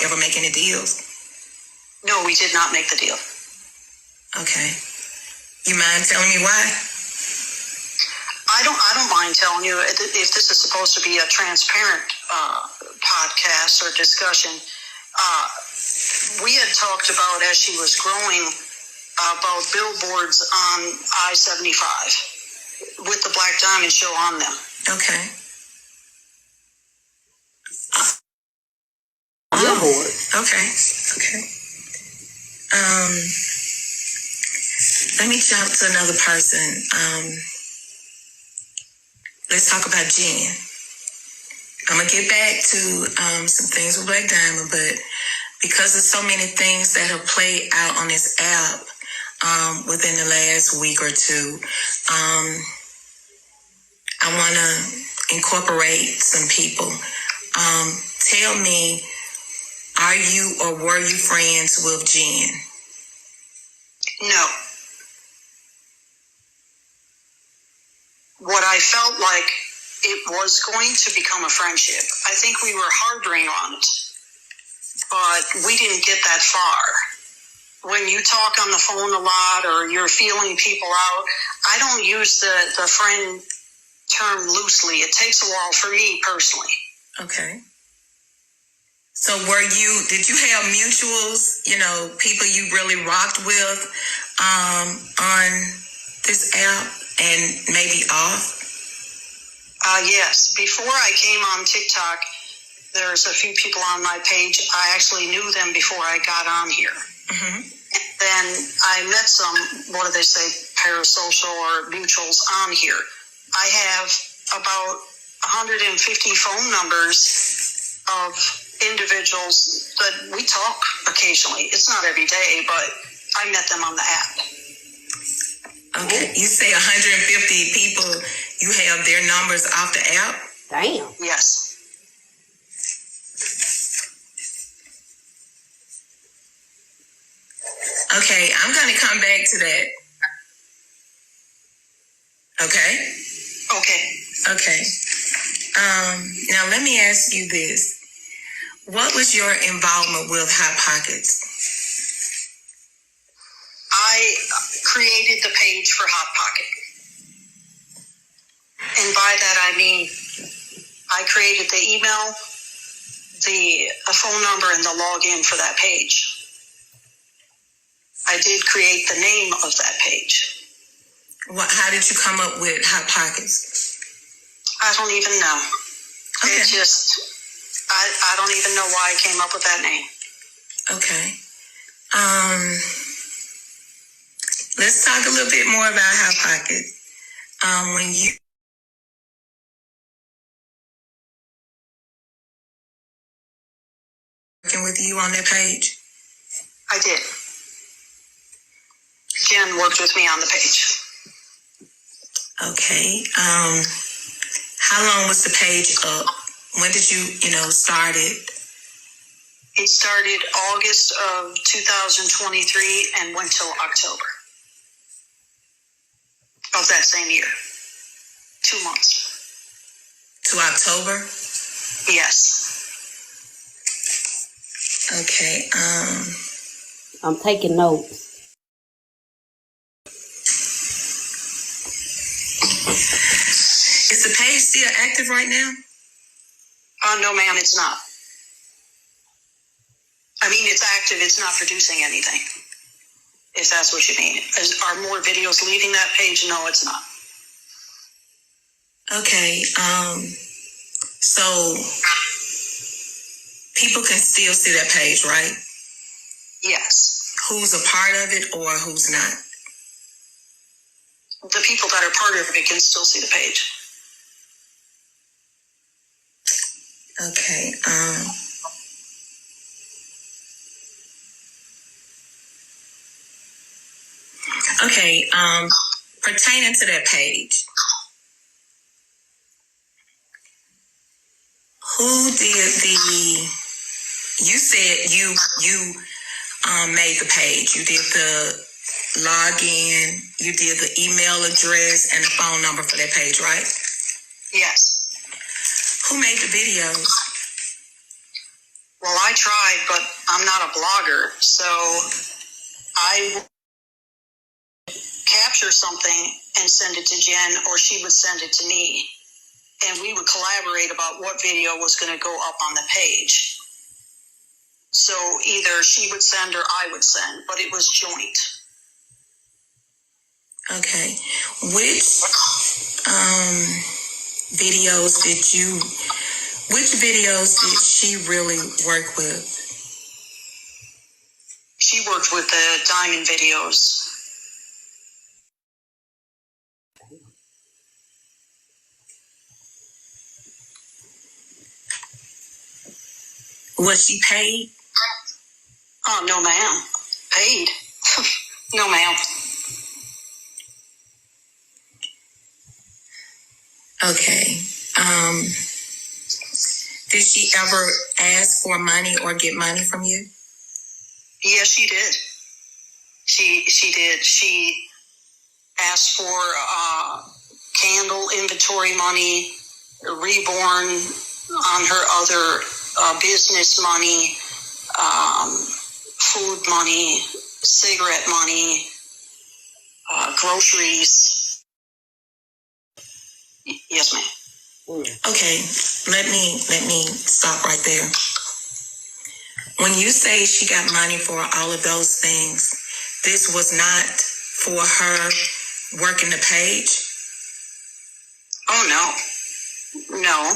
ever make any deals? No, we did not make the deal. Okay. You mind telling me why? I don't mind telling you if this is supposed to be a transparent podcast or discussion. We had talked about, as she was growing, about billboards on I-75 with the Black Diamond Show on them. Okay. Billboard. Okay. Let me jump to another person. Let's talk about Jen. I'm going to get back to some things with Black Diamond, but because of so many things that have played out on this app within the last week or two, I want to incorporate some people. Tell me, are you or were you friends with Jen? No. What I felt like it was going to become a friendship. I think we were harboring on it, but we didn't get that far. When you talk on the phone a lot or you're feeling people out, I don't use the friend term loosely. It takes a while for me personally. Okay. So did you have mutuals, people you really rocked with on this app and maybe off? Yes. Before I came on TikTok, there's a few people on my page. I actually knew them before I got on here. Mm-hmm. And then I met some, what do they say, parasocial or mutuals on here. I have about 150 phone numbers of individuals that we talk occasionally. It's not every day, but I met them on the app. Okay. You say 150 people, you have their numbers off the app? Damn. Yes. Okay, I'm going to come back to that. Okay? Okay. Now let me ask you this. What was your involvement with Hot Pockets? I created the page for Hot Pocket. And by that I mean I created the email, the phone number, and the login for that page. I did create the name of that page. How did you come up with Hot Pockets? I don't even know. Okay. It just, I don't even know why I came up with that name. Okay. Let's talk a little bit more about Hot Pockets. When you working with you on that page? I did. Jen worked with me on the page. Okay. How long was the page up? When did you start it? It started August of 2023 and went till October of that same year. 2 months. To October? Yes. Okay. I'm taking notes. Is the page still active right now? No, ma'am, it's not. I mean, it's active. It's not producing anything, if that's what you mean. Are more videos leaving that page? No, it's not. Okay. So people can still see that page, right? Yes. Who's a part of it or who's not? The people that are part of it can still see the page. Okay. Okay. Pertaining to that page, who did you said you made the page. You did the login, you did the email address and the phone number for that page, right? Yes. Who made the videos? Well, I tried. tried, but I'm not a blogger, so I would capture something and send it to Jen, or she would send it to me, and we would collaborate about what video was going to go up on the page. So either she would send or I would send, but it was joint. Okay. Which videos did she really work with? She worked with the diamond videos. Was she paid? Oh, no, ma'am. Paid? No, ma'am. Okay. Did she ever ask for money or get money from you? Yes, she did. She did. She asked for candle inventory money, Reborn on her other business money, food money, cigarette money, groceries. Yes, ma'am. Okay, let me stop right there. When you say she got money for all of those things, this was not for her working the page? Oh, no. No.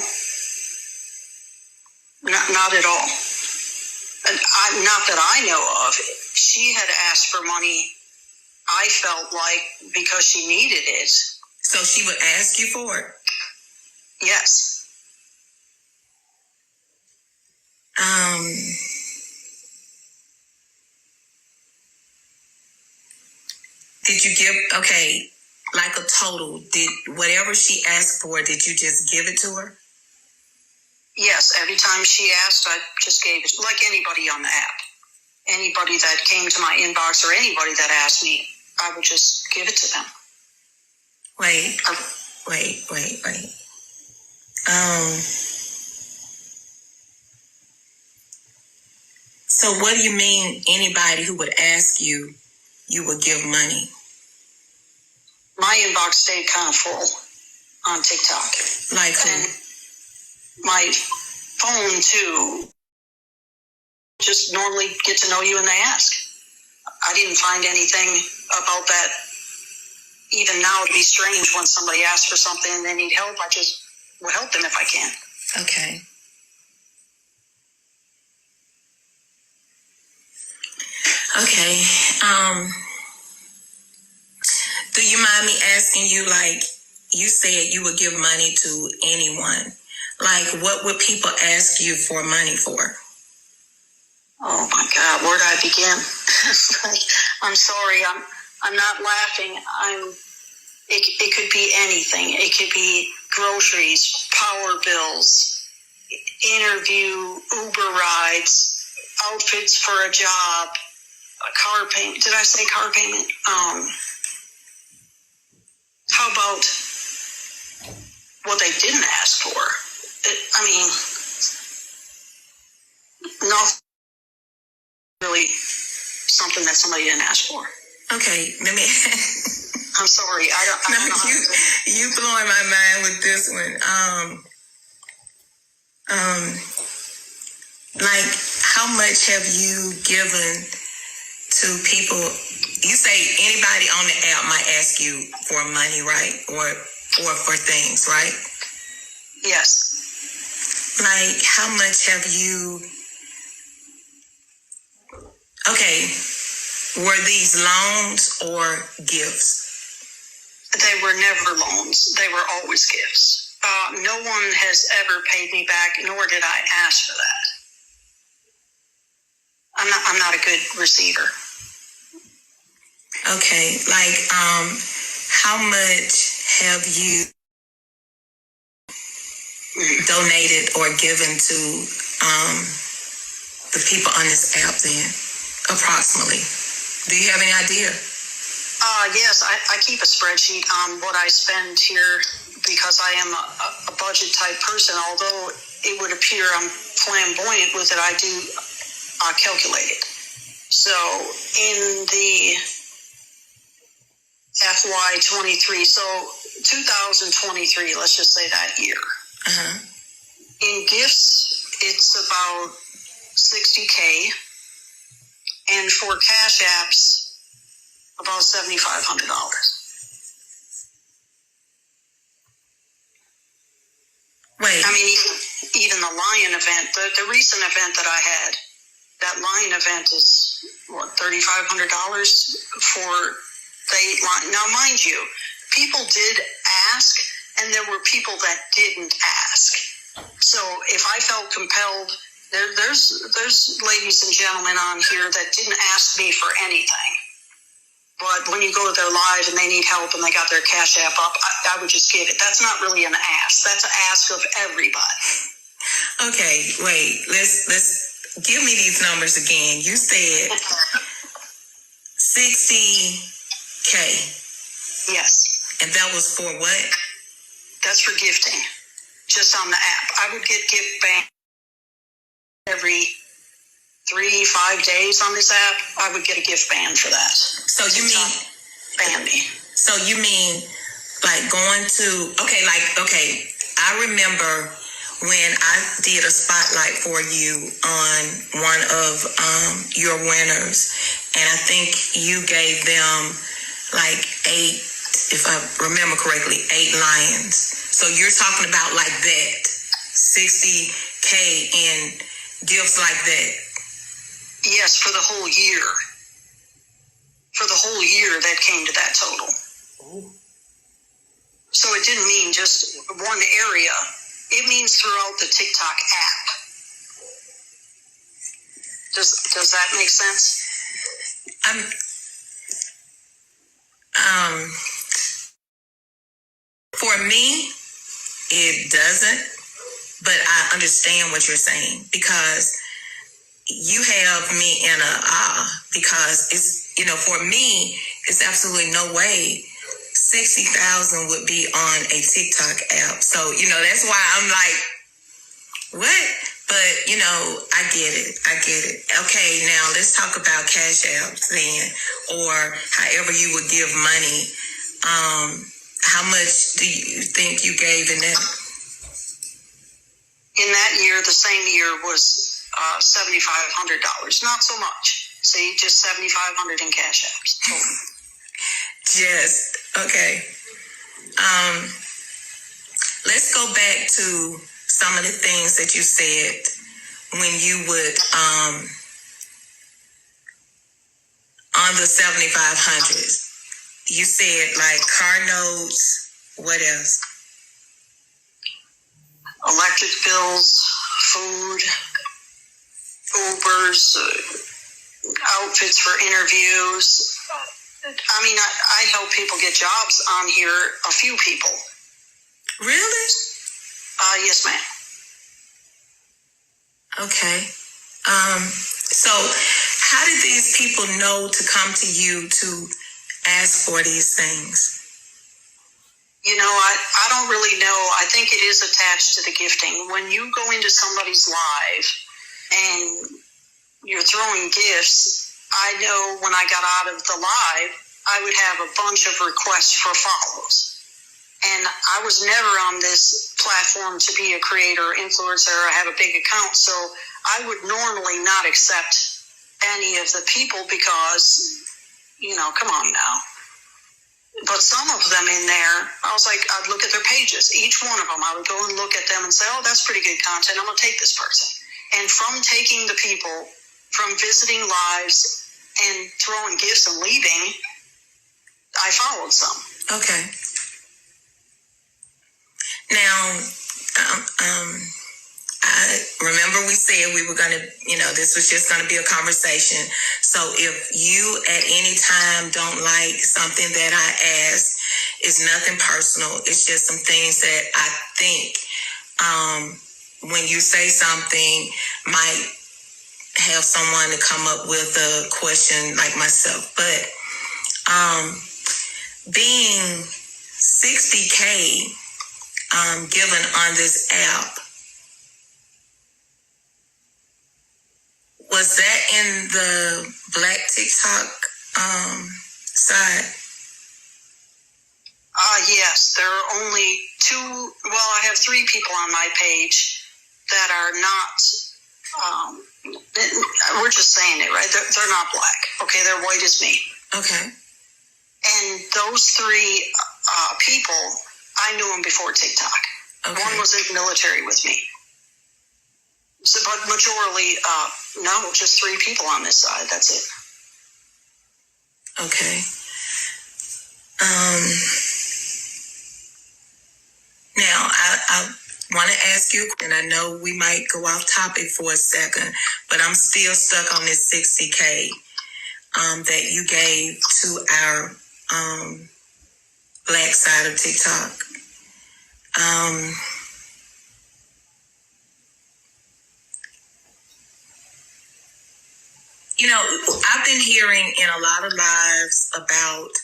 Not at all. And not that I know of. She had asked for money, I felt like, because she needed it. So she would ask you for it? Yes. Did you give, okay, like a total, did whatever she asked for, did you just give it to her? Yes, every time she asked, I just gave it, like anybody on the app. Anybody that came to my inbox or anybody that asked me, I would just give it to them. Wait. So what do you mean anybody who would ask you, you would give money? My inbox stayed kind of full on TikTok. Like who? And my phone too. Just normally get to know you and they ask. I didn't find anything about that even now to be strange. When somebody asks for something and they need help, I just will help them if I can. Okay. Okay. Do you mind me asking you, like, you said you would give money to anyone. Like, what would people ask you for money for? Oh my God, where do I begin? I'm sorry, I'm not laughing. It could be anything. It could be groceries, power bills, interview, Uber rides, outfits for a job, a car payment. Did I say car payment? How about what they didn't ask for? Not really something that somebody didn't ask for. Okay, let me. I'm sorry. I don't know. You blowing my mind with this one. Like, how much have you given to people? You say anybody on the app might ask you for money, right? Or for things, right? Yes. Like, how much have you? Okay, were these loans or gifts? They were never loans. They were always gifts. No one has ever paid me back, nor did I ask for that. I'm not a good receiver. Okay, like, how much have you donated or given to the people on this app then, approximately? Do you have any idea? Yes, I keep a spreadsheet on what I spend here because I am a budget type person, although it would appear I'm flamboyant with it. I do calculated. So in the FY23, so 2023, let's just say that year. Uh-huh. In gifts, it's about $60K, and for cash apps, about $7,500. Wait. I mean, even the Lion event, the recent event that I had, that Lion event is, what, $3,500 for the 8 line. Now, mind you, people did ask, and there were people that didn't ask. So if I felt compelled, there's ladies and gentlemen on here that didn't ask me for anything. But when you go to their live and they need help and they got their Cash App up, I would just give it. That's not really an ask. That's an ask of everybody. Okay, wait. Let's give me these numbers again. You said $60K. Yes. And that was for what? That's for gifting. Just on the app. I would get gift bank every 3-5 days on this app. I would get a gift band for that. So you mean ban me? So you mean like going to I remember when I did a spotlight for you on one of your winners, and I think you gave them like 8, if I remember correctly, 8 lions. So you're talking about like that, $60K in gifts like that. Yes, for the whole year. For the whole year, that came to that total. So it didn't mean just one area. It means throughout the TikTok app. Does that make sense? For me, it doesn't, but I understand what you're saying, because you have me in because it's, for me, it's absolutely no way 60,000 would be on a TikTok app. So, that's why I'm like, what? But, I get it. Okay, now let's talk about Cash Apps then, or however you would give money. How much do you think you gave in that? In that year, the same year was $7,500. Not so much. See, just $7,500 in Cash Apps. Just, okay. Let's go back to some of the things that you said when you would, on the 7,500s. You said like car notes, what else? Electric bills, food, Ubers, outfits for interviews. I mean, I help people get jobs on here, a few people. Really? Yes, ma'am. Okay. So how did these people know to come to you to ask for these things? I don't really know. I think it is attached to the gifting. When you go into somebody's live and you're throwing gifts, I know when I got out of the live, I would have a bunch of requests for follows. And I was never on this platform to be a creator, influencer. I have a big account, so I would normally not accept any of the people because, come on now. But some of them in there, I was like, I'd look at their pages. Each one of them, I would go and look at them and say, oh, that's pretty good content. I'm going to take this person. And from taking the people, from visiting lives and throwing gifts and leaving, I followed some. Okay. Now, I remember we said we were going to, this was just going to be a conversation. So if you at any time don't like something that I ask, it's nothing personal. It's just some things that I think when you say something might have someone to come up with a question like myself. But being 60K given on this app, Was that in the Black TikTok side? Yes, there are only I have 3 people on my page that are not, we're just saying it, right? They're not black. Okay, they're white as me. Okay. And those 3 people, I knew them before TikTok. Okay. One was in the military with me. So, but majorly, no, just 3 people on this side. That's it. Okay. Now, I want to ask you, and I know we might go off topic for a second, but I'm still stuck on this 60K that you gave to our Black side of TikTok. You know, I've been hearing in a lot of lives about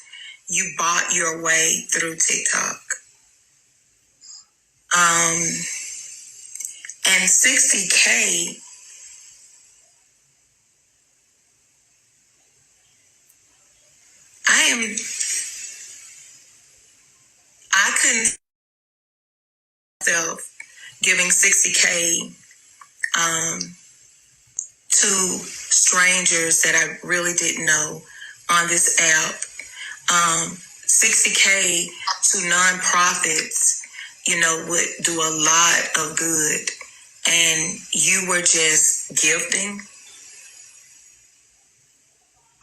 you bought your way through TikTok. And 60K, I couldn't myself giving 60K to strangers that I really didn't know on this app. 60K to nonprofits, you know, would do a lot of good. And you were just gifting.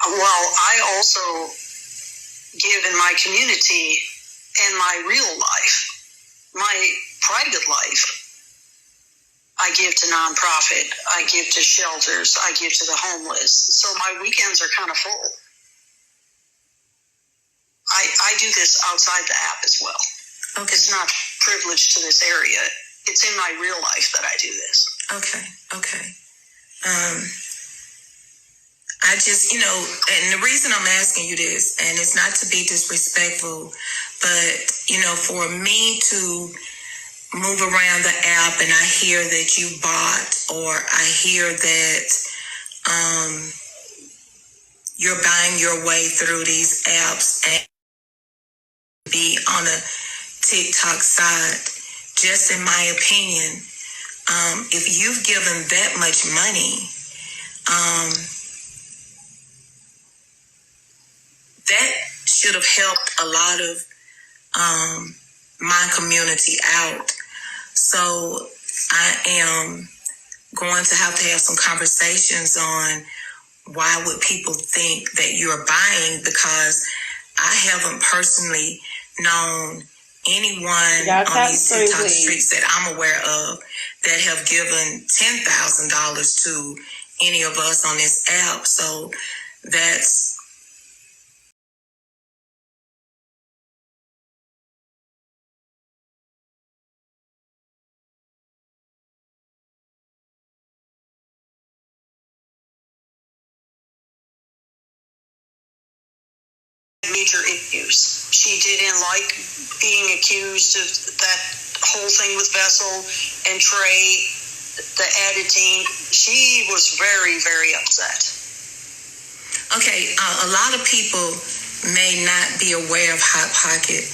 Well, I also give in my community and my real life, my private life. I give to nonprofit. I give to shelters. I give to the homeless. So my weekends are kind of full. I do this outside the app as well. Okay. It's not privileged to this area. It's in my real life that I do this. Okay. I just, you know, and the reason I'm asking you this, and it's not to be disrespectful, but, you know, for me to move around the app and I hear that you bought, or I hear that you're buying your way through these apps and be on a TikTok side, just in my opinion, if you've given that much money, that should have helped a lot of my community out. So I am going to have some conversations on why would people think that you're buying, because I haven't personally known anyone on these TikTok streets that I'm aware of that have given $10,000 to any of us on this app. So that's major issues. She didn't like being accused of that whole thing with Vessel and Trey, the editing. She was very, very upset. okay. A lot of people may not be aware of Hot Pocket.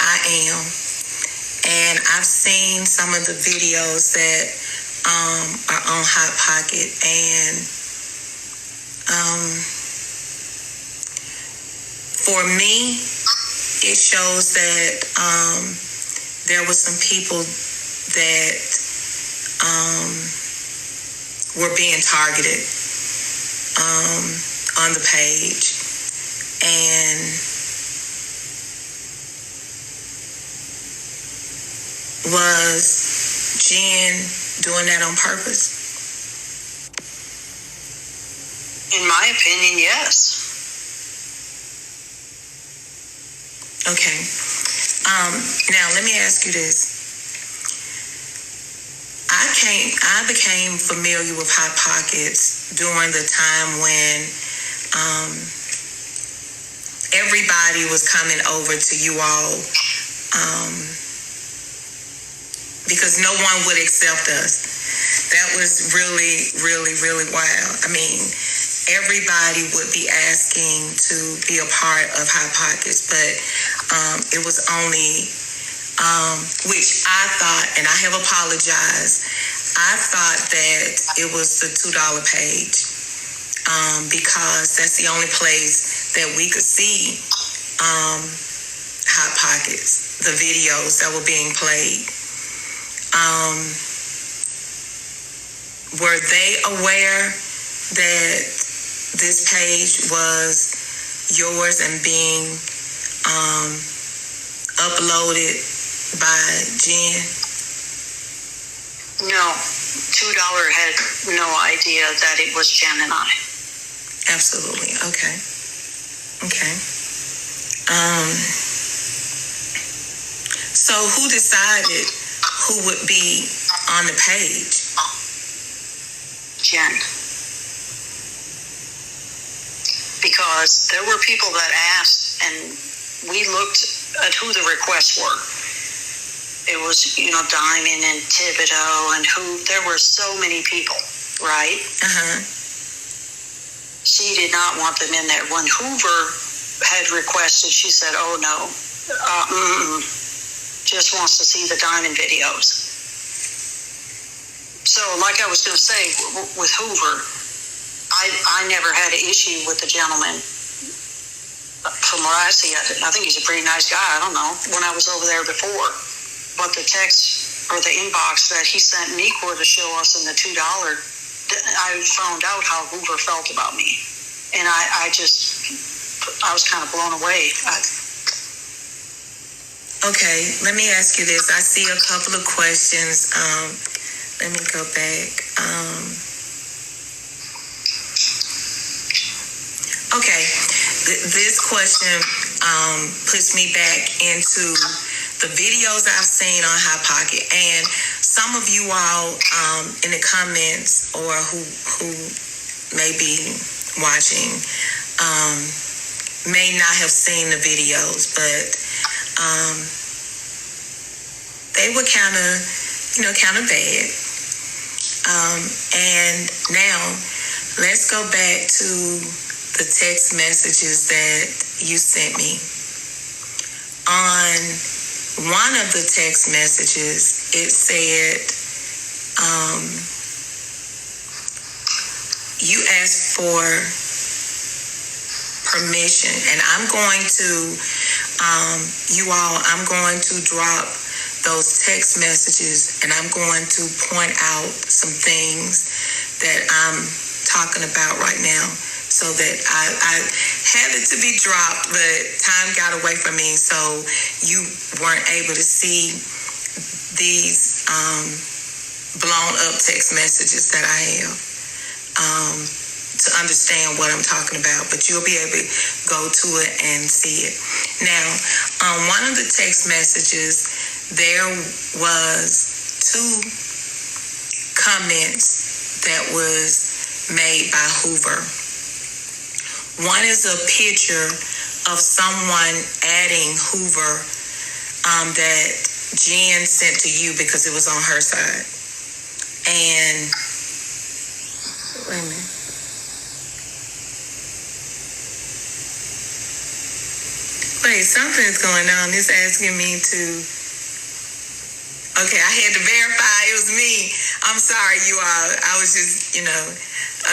I am, and I've seen some of the videos that are on Hot Pocket, and for me, it shows that there were some people that were being targeted on the page, and was Jen doing that on purpose? In my opinion, yes. Okay. Now let me ask you this. I became familiar with Hot Pockets during the time when everybody was coming over to you all because no one would accept us. that was really, really, really wild. I mean, everybody would be asking to be a part of Hot Pockets, but it was only, which I thought, and I have apologized, I thought that it was the $2 page because that's the only place that we could see Hot Pockets, the videos that were being played. Were they aware that this page was yours and being uploaded by Jen? No, $2 had no idea that it was Jen and I. Absolutely. Okay. So who decided who would be on the page? Jen. Because there were people that asked, and we looked at who the requests were. It was, Diamond and Thibodeau and there were so many people, right? Uh-huh. She did not want them in there. When Hoover had requested, she said, oh no, just wants to see the Diamond videos. So like I was going to say, with Hoover, I never had an issue with the gentleman. From what I see, I think he's a pretty nice guy. I don't know, when I was over there before. But the text or the inbox that he sent Nikwa to show us in the $2, I found out how Hoover felt about me. And I was kind of blown away. Okay, let me ask you this. I see a couple of questions. Let me go back. Okay, this question puts me back into the videos I've seen on Hot Pocket, and some of you all in the comments or who may be watching may not have seen the videos, but they were kind of bad. And now let's go back to the text messages that you sent me. On one of the text messages, it said, you asked for permission, and I'm going to, I'm going to drop those text messages, and I'm going to point out some things that I'm talking about right now, so that I had it to be dropped, but time got away from me, so you weren't able to see these blown up text messages that I have to understand what I'm talking about, but you'll be able to go to it and see it. Now, on one of the text messages, there was 2 comments that was made by Hoover. One is a picture of someone adding Hoover that Jen sent to you because it was on her side. And wait a minute. Wait, something's going on. It's asking me to. Okay, I had to verify it was me. I'm sorry, you all. I was just,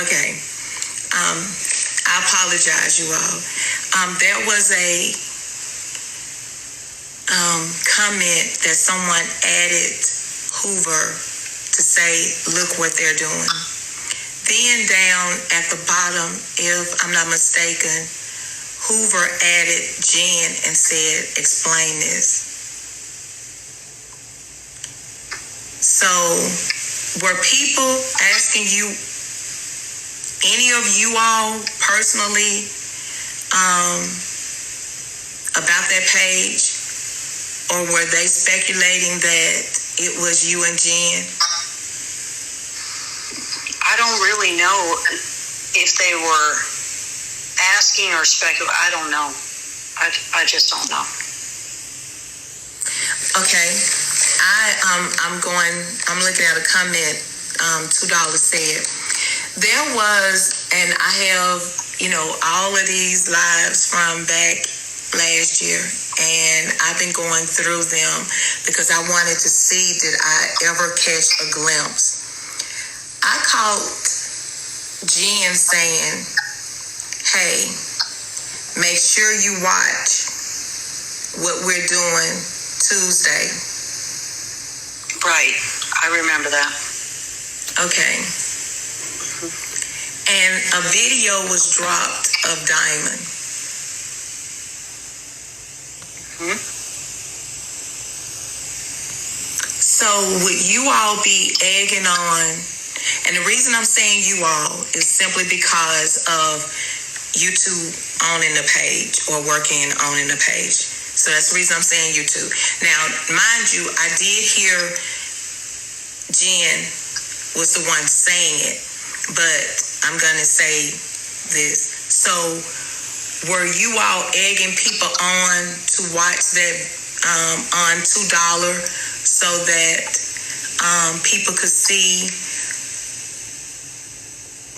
okay. I apologize, you all. There was a comment that someone added Hoover to say, look what they're doing. Then down at the bottom, if I'm not mistaken, Hoover added Jen and said, explain this. So, were people asking you, any of you all personally, about that page? Or were they speculating that it was you and Jen? I don't really know if they were asking or speculating. I don't know. I just don't know. Okay. I'm looking at a comment $2 said, there was, and I have, all of these lives from back last year, and I've been going through them because I wanted to see, did I ever catch a glimpse? I caught Jen saying, hey, make sure you watch what we're doing Tuesday. Right. I remember that. Okay. And a video was dropped of Diamond. So would you all be egging on, and the reason I'm saying you all is simply because of you two owning the page or working and owning the page. So that's the reason I'm saying you two. Now, mind you, I did hear Jen was the one saying it, but I'm going to say this. So were you all egging people on to watch that on $2 so that people could see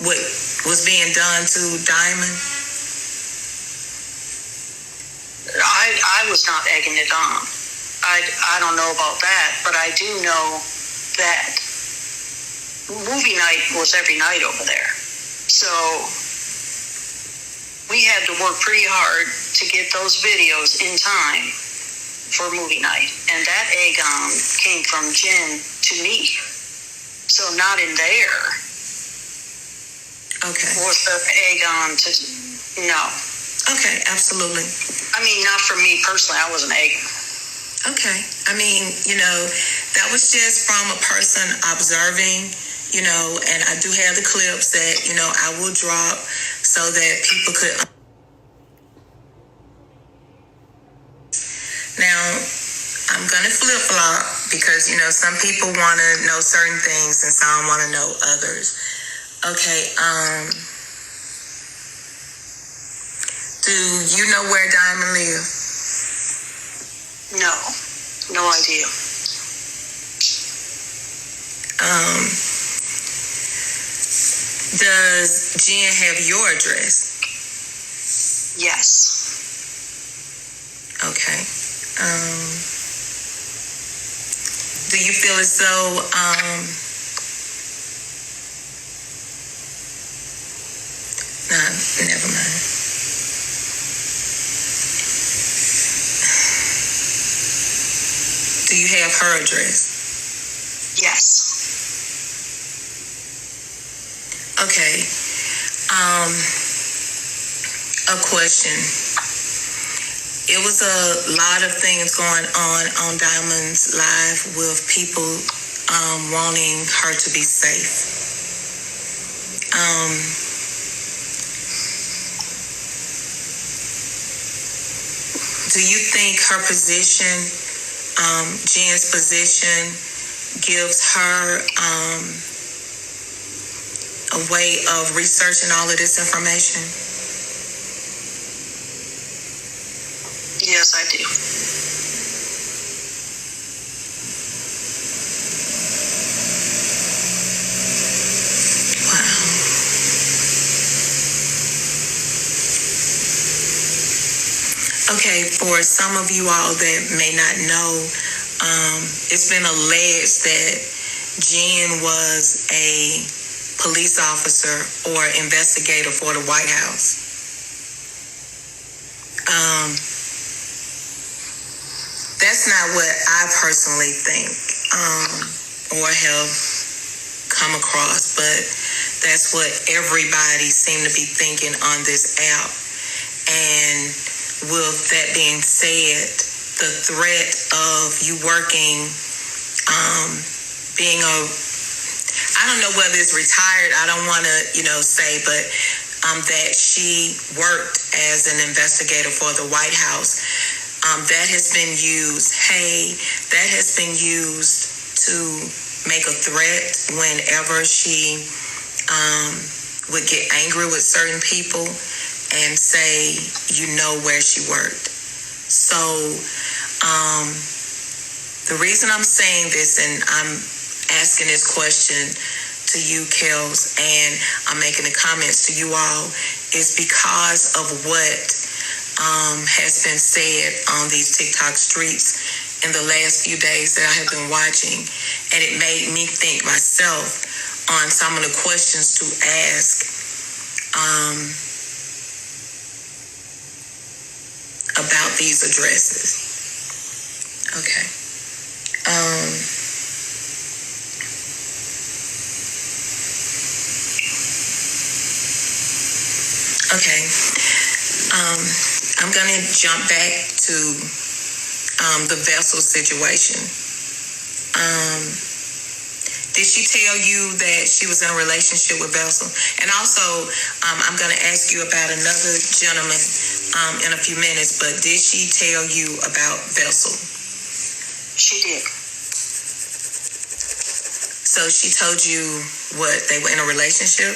what was being done to Diamond? I was not egging it on. I don't know about that, but I do know that movie night was every night over there. So we had to work pretty hard to get those videos in time for movie night. And that egg on came from Jen to me. So not in there. Okay. Was the egg on to, no. Okay, absolutely. I mean, not for me personally. I wasn't egging. Okay. I mean, that was just from a person observing, and I do have the clips that, I will drop so that people could. Now, I'm going to flip-flop because, some people want to know certain things and some want to know others. Okay, do you know where Diamond lives? No idea. Does Jen have your address? Yes. Okay. Do you feel as though never mind. Do you have her address? Yes. Okay. A question. It was a lot of things going on Diamond's live with people wanting her to be safe. Do you think her position, Jen's position, gives her a way of researching all of this information? Yes, I do. Okay, for some of you all that may not know, it's been alleged that Jen was a police officer or investigator for the White House. That's not what I personally think or have come across, but that's what everybody seemed to be thinking on this app. And with that being said, the threat of you working, being I don't know whether it's retired, I don't want to, say, but that she worked as an investigator for the White House. That has been used, that has been used to make a threat whenever she would get angry with certain people and say, where she worked. So the reason I'm saying this and I'm asking this question to you, Kels, and I'm making the comments to you all, is because of what has been said on these TikTok streets in the last few days that I have been watching. And it made me think myself on some of the questions to ask about these addresses. Okay. Okay. I'm going to jump back to the vessel situation. Did she tell you that she was in a relationship with Vessel? And also, I'm going to ask you about another gentleman in a few minutes, but did she tell you about Vessel? She did. So she told you what, they were in a relationship?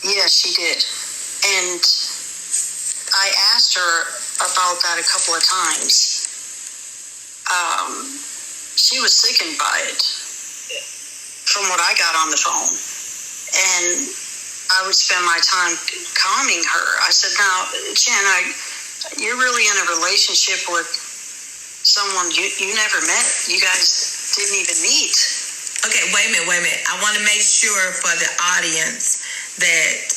Yes, she did. And I asked her about that a couple of times. She was sickened by it from what I got on the phone. And I would spend my time calming her. I said, now, Jen, you're really in a relationship with someone you never met. You guys didn't even meet. Okay, wait a minute. I want to make sure for the audience that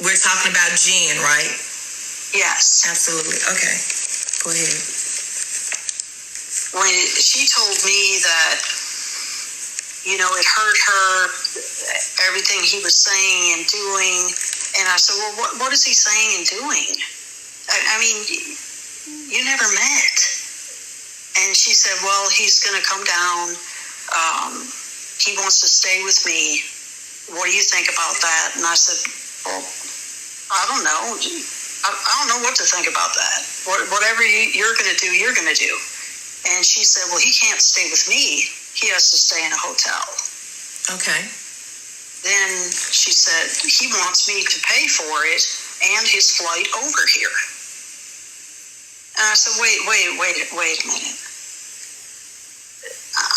we're talking about Jen, right? Yes. Absolutely. Okay, go ahead. When she told me that, it hurt her, everything he was saying and doing, and I said, well, what is he saying and doing? I mean, you never met. And she said, well, he's going to come down. He wants to stay with me. What do you think about that? And I said, well, I don't know. I don't know what to think about that. Whatever you're going to do, you're going to do. And she said, well, he can't stay with me. He has to stay in a hotel. Okay. Then she said, he wants me to pay for it and his flight over here. And I said, wait a minute.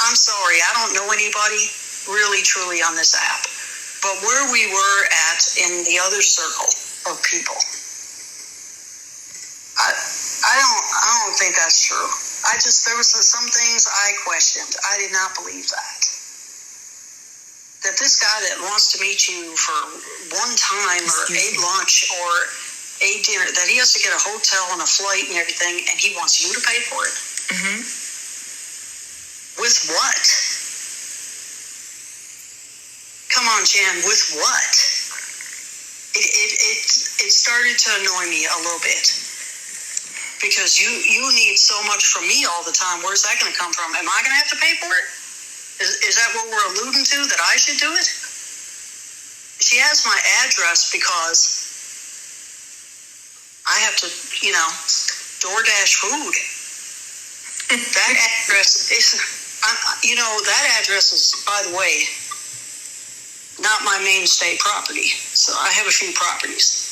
I'm sorry, I don't know anybody really truly on this app. But where we were at in the other circle of people, I don't think that's true. There was some things I questioned. I did not believe that. That this guy that wants to meet you for one time or a lunch or a dinner, that he has to get a hotel and a flight and everything, and he wants you to pay for it. Mm-hmm. With what? Come on, Jan, with what? It started to annoy me a little bit. Because you need so much from me all the time. Where's that going to come from? Am I going to have to pay for it? Is that what we're alluding to, that I should do it? She has my address because I have to, DoorDash food. That address is, that address is, by the way, not my main state property. So I have a few properties.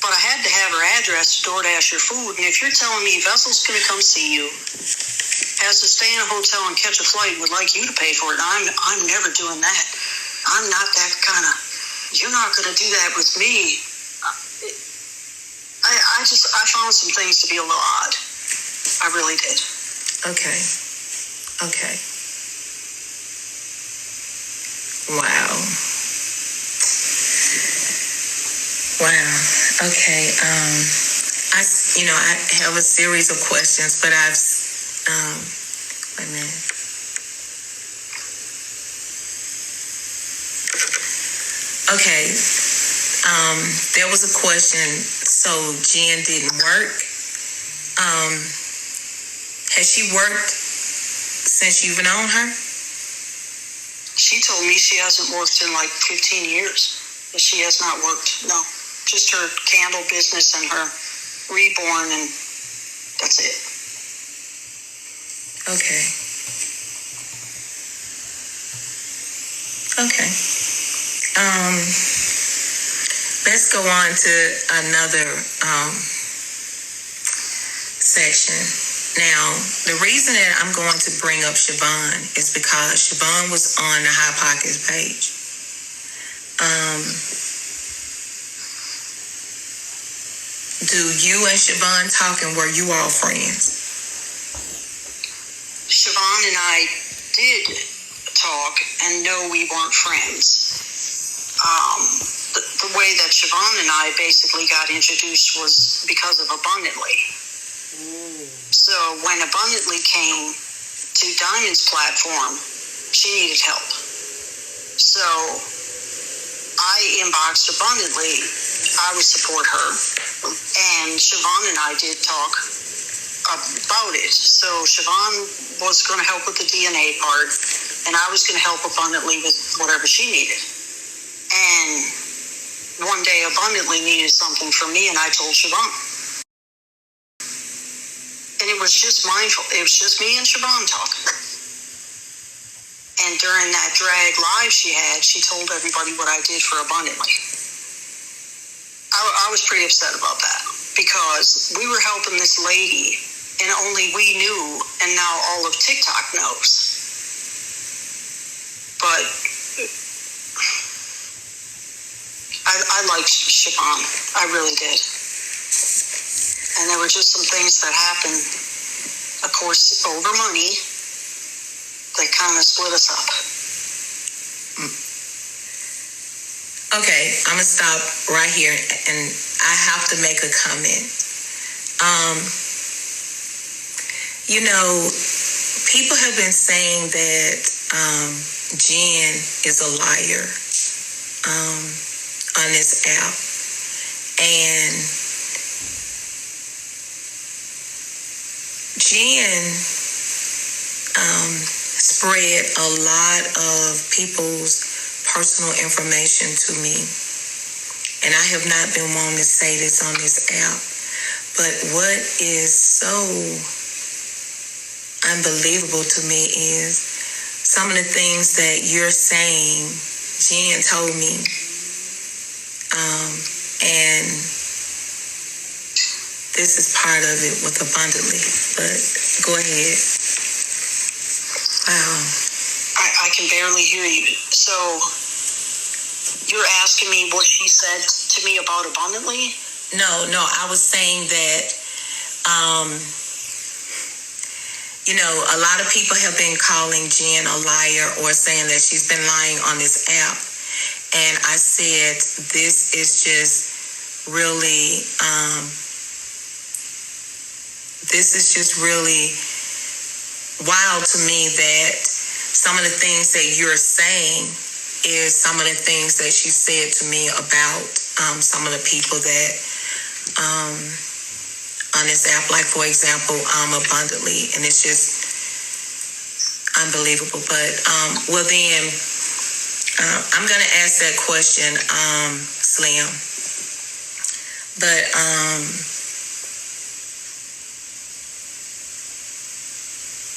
But I had to have her address to DoorDash your food. And if you're telling me Vessel's going to come see you, has to stay in a hotel and catch a flight, would like you to pay for it, I'm never doing that. I'm not that kind of, you're not going to do that with me. I found some things to be a little odd. I really did. Okay. Wow. Okay. I have a series of questions, but wait a minute. Okay. There was a question. So Jen didn't work. Has she worked since you've known her? She told me she hasn't worked in like 15 years. She has not worked. No. Just her candle business and her reborn, and that's it. Okay. Let's go on to another section. Now, the reason that I'm going to bring up Siobhan is because Siobhan was on the Hot Pockets page. Do you and Siobhan talk, and were you all friends? Siobhan and I did talk, and no, we weren't friends. The way that Siobhan and I basically got introduced was because of Abundantly. So when Abundantly came to Diamond's platform, she needed help. So I inboxed Abundantly. I would support her. And Siobhan and I did talk about it. So Siobhan was going to help with the DNA part, and I was going to help Abundantly with whatever she needed. And one day Abundantly needed something from me, and I told Siobhan. And it was just mindful. It was just me and Siobhan talking. And during that drag live she had, she told everybody what I did for Abundantly. I was pretty upset about that because we were helping this lady and only we knew, and now all of TikTok knows. But I liked Siobhan. I really did. And there were just some things that happened, of course, over money, that kind of split us up. Okay, I'm going to stop right here, and I have to make a comment. You know, people have been saying that Jen is a liar on this app. And Jen spread a lot of people's personal information to me. And I have not been wanting to say this on this app. But what is so unbelievable to me is some of the things that you're saying, Jen told me. And this is part of it with Abundantly. But go ahead. Wow. I can barely hear you. So you're asking me what she said to me about Abundantly? No, I was saying that, you know, a lot of people have been calling Jen a liar or saying that she's been lying on this app. And I said, this is just really, wild to me that some of the things that you're saying is some of the things that she said to me about some of the people that on this app, like for example, Abundantly, and it's just unbelievable. But well then, I'm gonna ask that question, Slim. But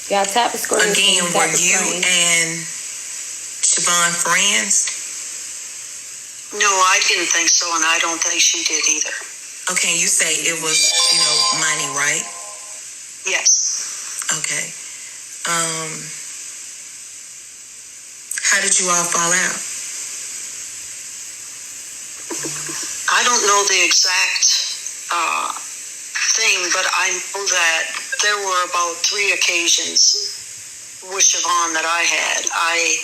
yeah, tap the screen. Again, were you and Siobhan friends? No, I didn't think so, and I don't think she did either. Okay, you say it was, you know, money, right? Yes. Okay. How did you all fall out? I don't know the exact thing, but I know that there were about 3 occasions with Siobhan that I had. I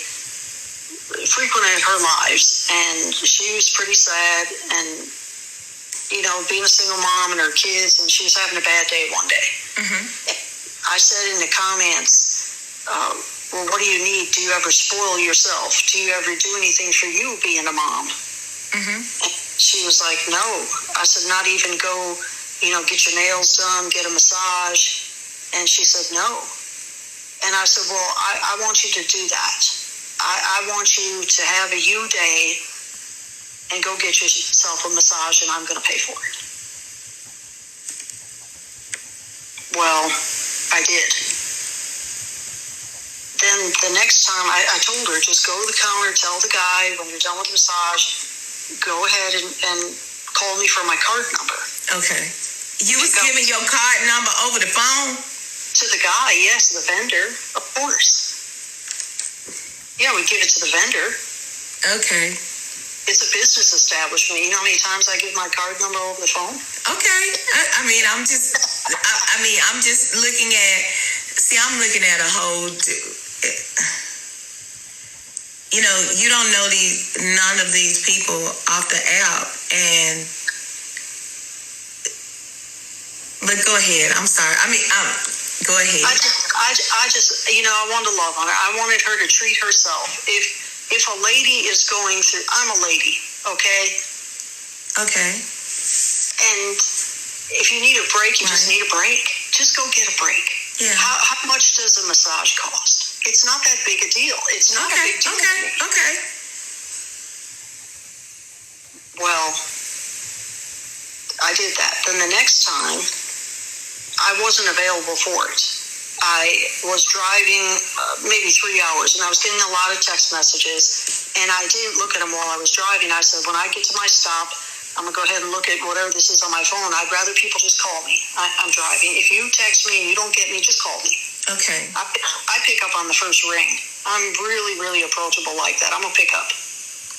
frequented her lives, and she was pretty sad, and, you know, being a single mom and her kids, and she was having a bad day one day. Mm-hmm. I said in the comments, well, what do you need? Do you ever spoil yourself? Do you ever do anything for you being a mom? Mm-hmm. And she was like, no. I said, not even go, you know, get your nails done, get a massage. And she said, no. And I said, well, I want you to do that. I want you to have a you day and go get yourself a massage, and I'm going to pay for it. Well, I did. Then the next time, I told her, just go to the counter, tell the guy when you're done with the massage, go ahead and call me for my card number. Okay. You was giving your card number over the phone? To the guy, yes, the vendor, of course. Yeah, we give it to the vendor. Okay. It's a business establishment. You know how many times I give my card number over the phone? Okay. I'm just looking at, I'm looking at a whole, you don't know none of these people off the app, but go ahead. I'm sorry. Go ahead. I just, I wanted to love on her. I wanted her to treat herself. If a lady is going through, I'm a lady, okay? Okay. And if you need a break, you just need a break. Just go get a break. Yeah. How much does a massage cost? It's not that big a deal. It's not a big deal. Okay. Well, I did that. Then the next time, I wasn't available for it. I was driving maybe 3 hours, and I was getting a lot of text messages, and I didn't look at them while I was driving. I said, when I get to my stop, I'm going to go ahead and look at whatever this is on my phone. I'd rather people just call me. I'm driving. If you text me and you don't get me, just call me. Okay. I pick up on the first ring. I'm really, really approachable like that. I'm going to pick up.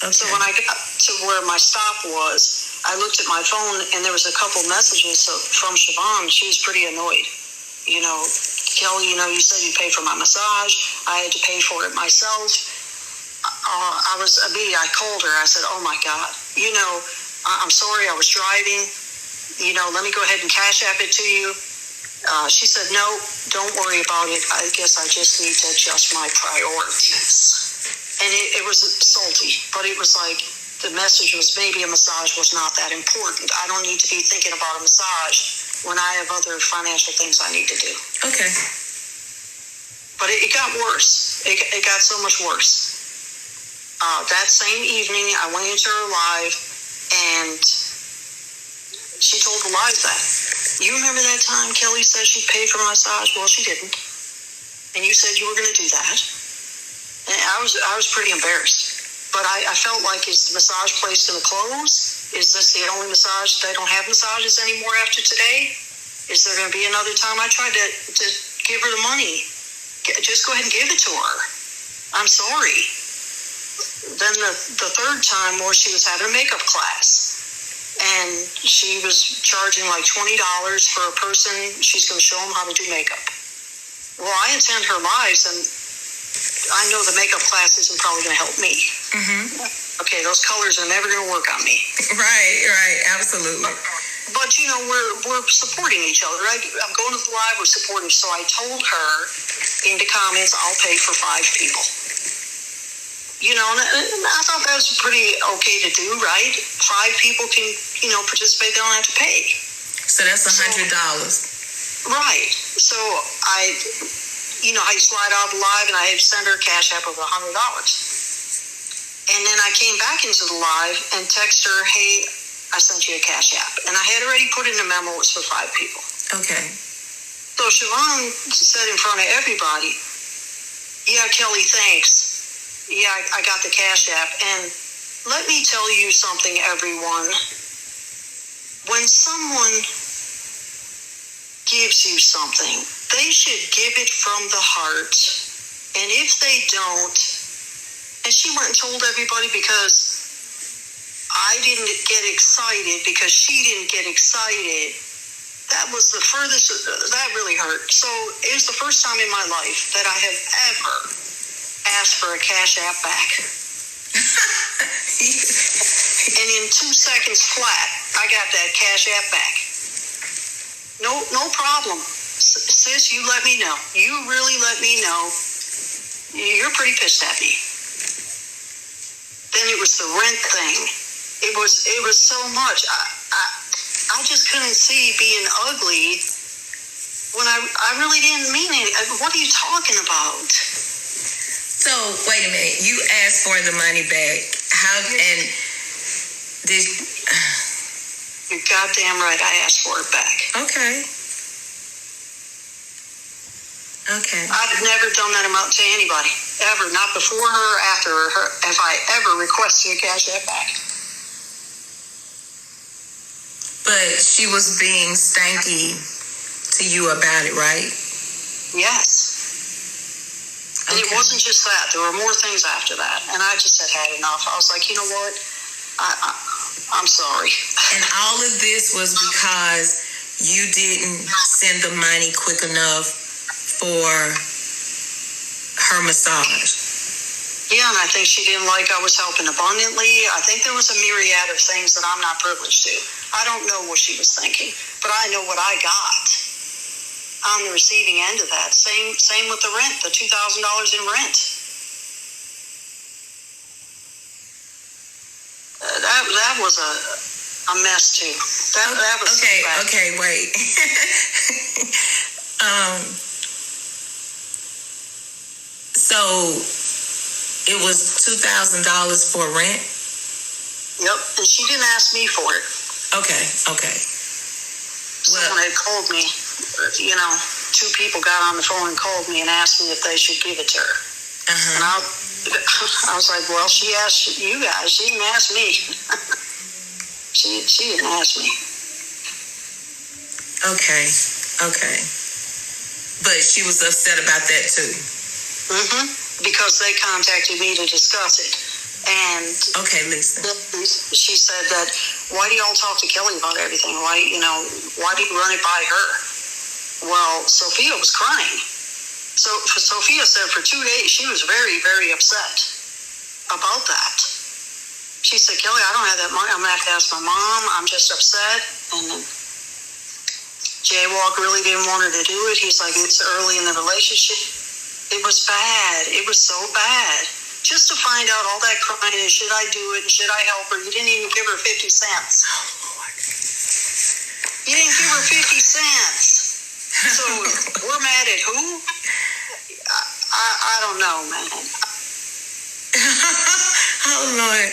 Okay. So when I got to where my stop was, I looked at my phone, and there was a couple messages from Siobhan. She was pretty annoyed. Kelly, you said you paid for my massage. I had to pay for it myself. I called her. I said, oh my God, I'm sorry, I was driving. Let me go ahead and cash app it to you. She said, no, don't worry about it. I guess I just need to adjust my priorities. And it was salty, but it was like the message was maybe a massage was not that important. I don't need to be thinking about a massage when I have other financial things I need to do. Okay. But it got worse. It got so much worse. That same evening, I went into her live, and she told the live that. You remember that time Kelly said she'd pay for my massage? Well, she didn't. And you said you were going to do that. And I was pretty embarrassed. But I felt like, is the massage place going to close? Is this the only massage? They don't have massages anymore after today? Is there going to be another time? I tried to give her the money. Just go ahead and give it to her. I'm sorry. Then the third time was she was having a makeup class. And she was charging like $20 for a person. She's going to show them how to do makeup. Well, I attend her lives, and I know the makeup class isn't probably going to help me. Mm-hmm. Okay, those colors are never going to work on me. Right, absolutely. But we're supporting each other. I'm going to the live, we're supportive. So I told her in the comments, I'll pay for 5 people. And I thought that was pretty okay to do, right? 5 people can, participate. They don't have to pay. So that's $100. Right. So I slide out the live, and I had to send her a cash app of $100. And then I came back into the live and text her, hey, I sent you a cash app. And I had already put in a memo, it was for 5 people. Okay. So Siobhan said in front of everybody, yeah, Kelly, thanks. Yeah, I got the cash app. And let me tell you something, everyone. When someone gives you something, they should give it from the heart. And if they don't, and she went and told everybody because I didn't get excited, because she didn't get excited, that was the furthest, that really hurt. So it was the first time in my life that I have ever asked for a cash app back. And in 2 seconds flat, I got that cash app back. No problem. Sis, you let me know. You really let me know. You're pretty pissed at me. Then it was the rent thing. It was so much. I just couldn't see being ugly when I really didn't mean it. What are you talking about? So wait a minute. You asked for the money back. How and did? You're goddamn right. I asked for it back. Okay. I've never done that amount to anybody ever. Not before her or after her. Have I ever requested a cash app back? But she was being stanky to you about it, right? Yes. And it wasn't just that. There were more things after that. And I just had enough. I was like, you know what? I'm sorry. And all of this was because you didn't send the money quick enough for her massage. Yeah, and I think she didn't like I was helping abundantly. I think there was a myriad of things that I'm not privileged to. I don't know what she was thinking, but I know what I got on the receiving end of that. Same with the rent, the $2,000 in rent. That was a mess too. That was okay. Wait. So it was $2,000 for rent? Yep, and she didn't ask me for it. Okay. Someone had called me, two people got on the phone and called me and asked me if they should give it to her. And I was like, well, she asked you guys. She didn't ask me. she didn't ask me. Okay. But she was upset about that too. Because they contacted me to discuss it. And listen. She said that, why do y'all talk to Kelly about everything? Why do you run it by her? Well, Sophia was crying. So Sophia said for 2 days she was very, very upset about that. She said, Kelly, I don't have that money. I'm going to have to ask my mom. I'm just upset. And then Jaywalk really didn't want her to do it. He's like, it's early in the relationship. It was bad. It was so bad. Just to find out all that crying and should I do it and should I help her? You didn't even give her 50 cents. You didn't give her 50 cents. So we're mad at who? I don't know, man. Oh, Lord.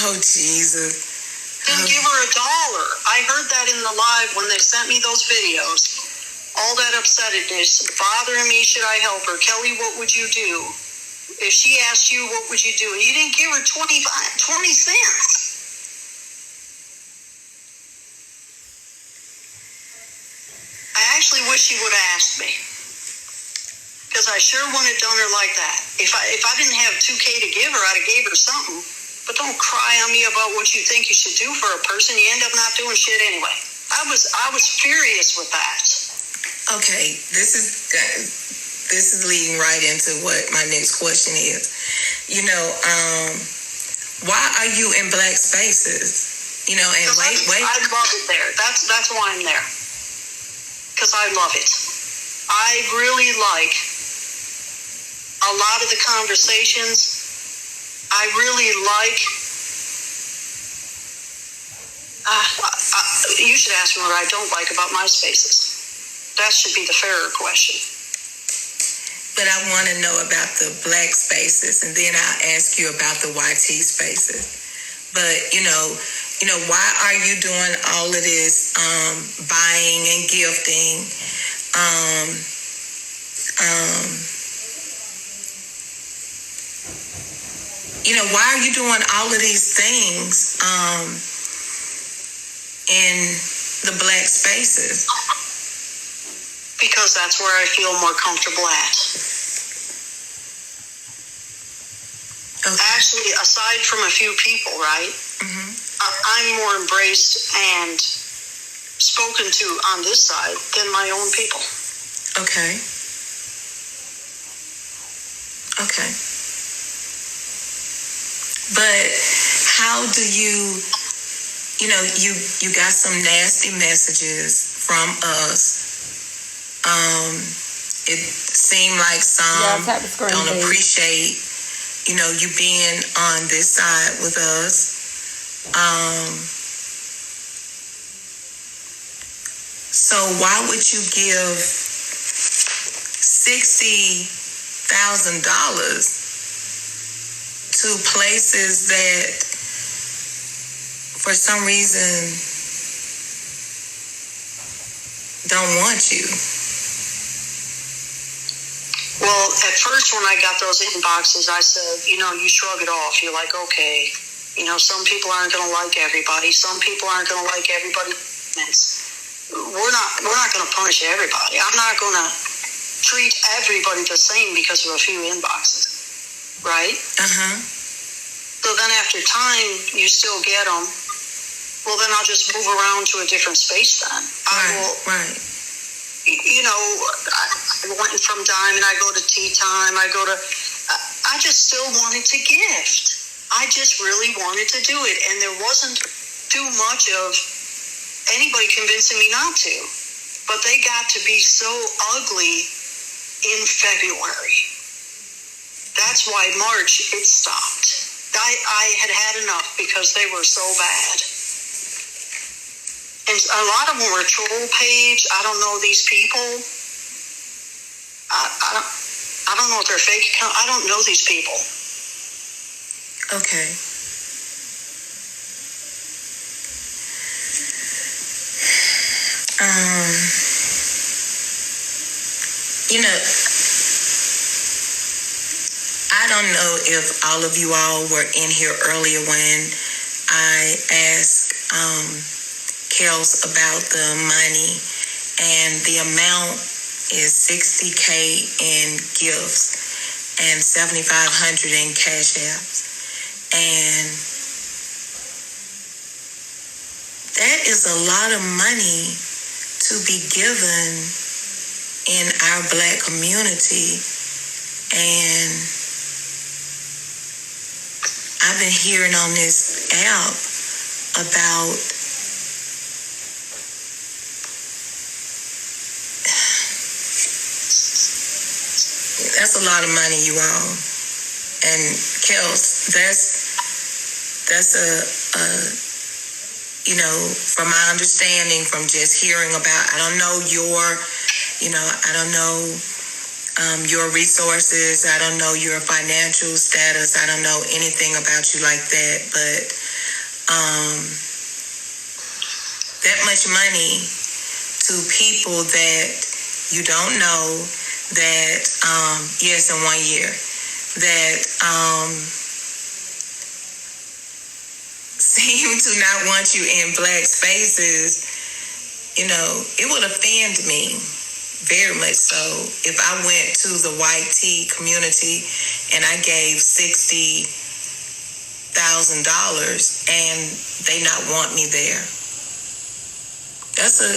Oh, Jesus. Didn't give her $1. I heard that in the live when they sent me those videos. All that upsetness bothering me. Should I help her? Kelly, what would you do? If she asked you, what would you do? And you didn't give her 20 cents. I actually wish she would have asked me. Because I sure wouldn't have done her like that. If I didn't have $2K to give her, I'd have gave her something. But don't cry on me about what you think you should do for a person. You end up not doing shit anyway. I was furious with that. Okay, this is leading right into what my next question is. Why are you in black spaces? And wait. I love it there. That's why I'm there. Because I love it. I really like a lot of the conversations. I really like. You should ask me what I don't like about my spaces. That should be the fairer question. But I want to know about the black spaces, and then I'll ask you about the YT spaces. But, why are you doing all of this buying and gifting? Why are you doing all of these things in the black spaces? Because that's where I feel more comfortable at. Okay. Actually, aside from a few people, right? Mm-hmm. I'm more embraced and spoken to on this side than my own people. Okay. But how do you got some nasty messages from us. It seemed like some don't appreciate, you being on this side with us. So why would you give $60,000 to places that for some reason don't want you? Well, at first when I got those inboxes, I said, you shrug it off. You're like, okay, some people aren't going to like everybody. Some people aren't going to like everybody. We're not going to punish everybody. I'm not going to treat everybody the same because of a few inboxes, right? So then after time, you still get them. Well, then I'll just move around to a different space then. Right. You know, I went from Diamond, I go to Tea Time, I just still wanted to gift. I just really wanted to do it. And there wasn't too much of anybody convincing me not to. But they got to be so ugly in February. That's why March, it stopped. I had enough because they were so bad. And a lot of them were troll page. I don't know these people. I don't know if they're fake account. I don't know these people. Okay. You know, I don't know if all of you all were in here earlier when I asked Kels about the money, and the amount is $60K in gifts and $7,500 in cash apps. And that is a lot of money to be given in our Black community. And I've been hearing on this app about that's a lot of money, you all. And Kels, that's a you know, from my understanding, from just hearing about, I don't know your, you know, I don't know your resources, I don't know your financial status, I don't know anything about you like that, but that much money to people that you don't know, that yes, in 1 year, that seem to not want you in Black spaces, you know, it would offend me very much so if I went to the white tea community and I gave $60,000 and they not want me there. That's a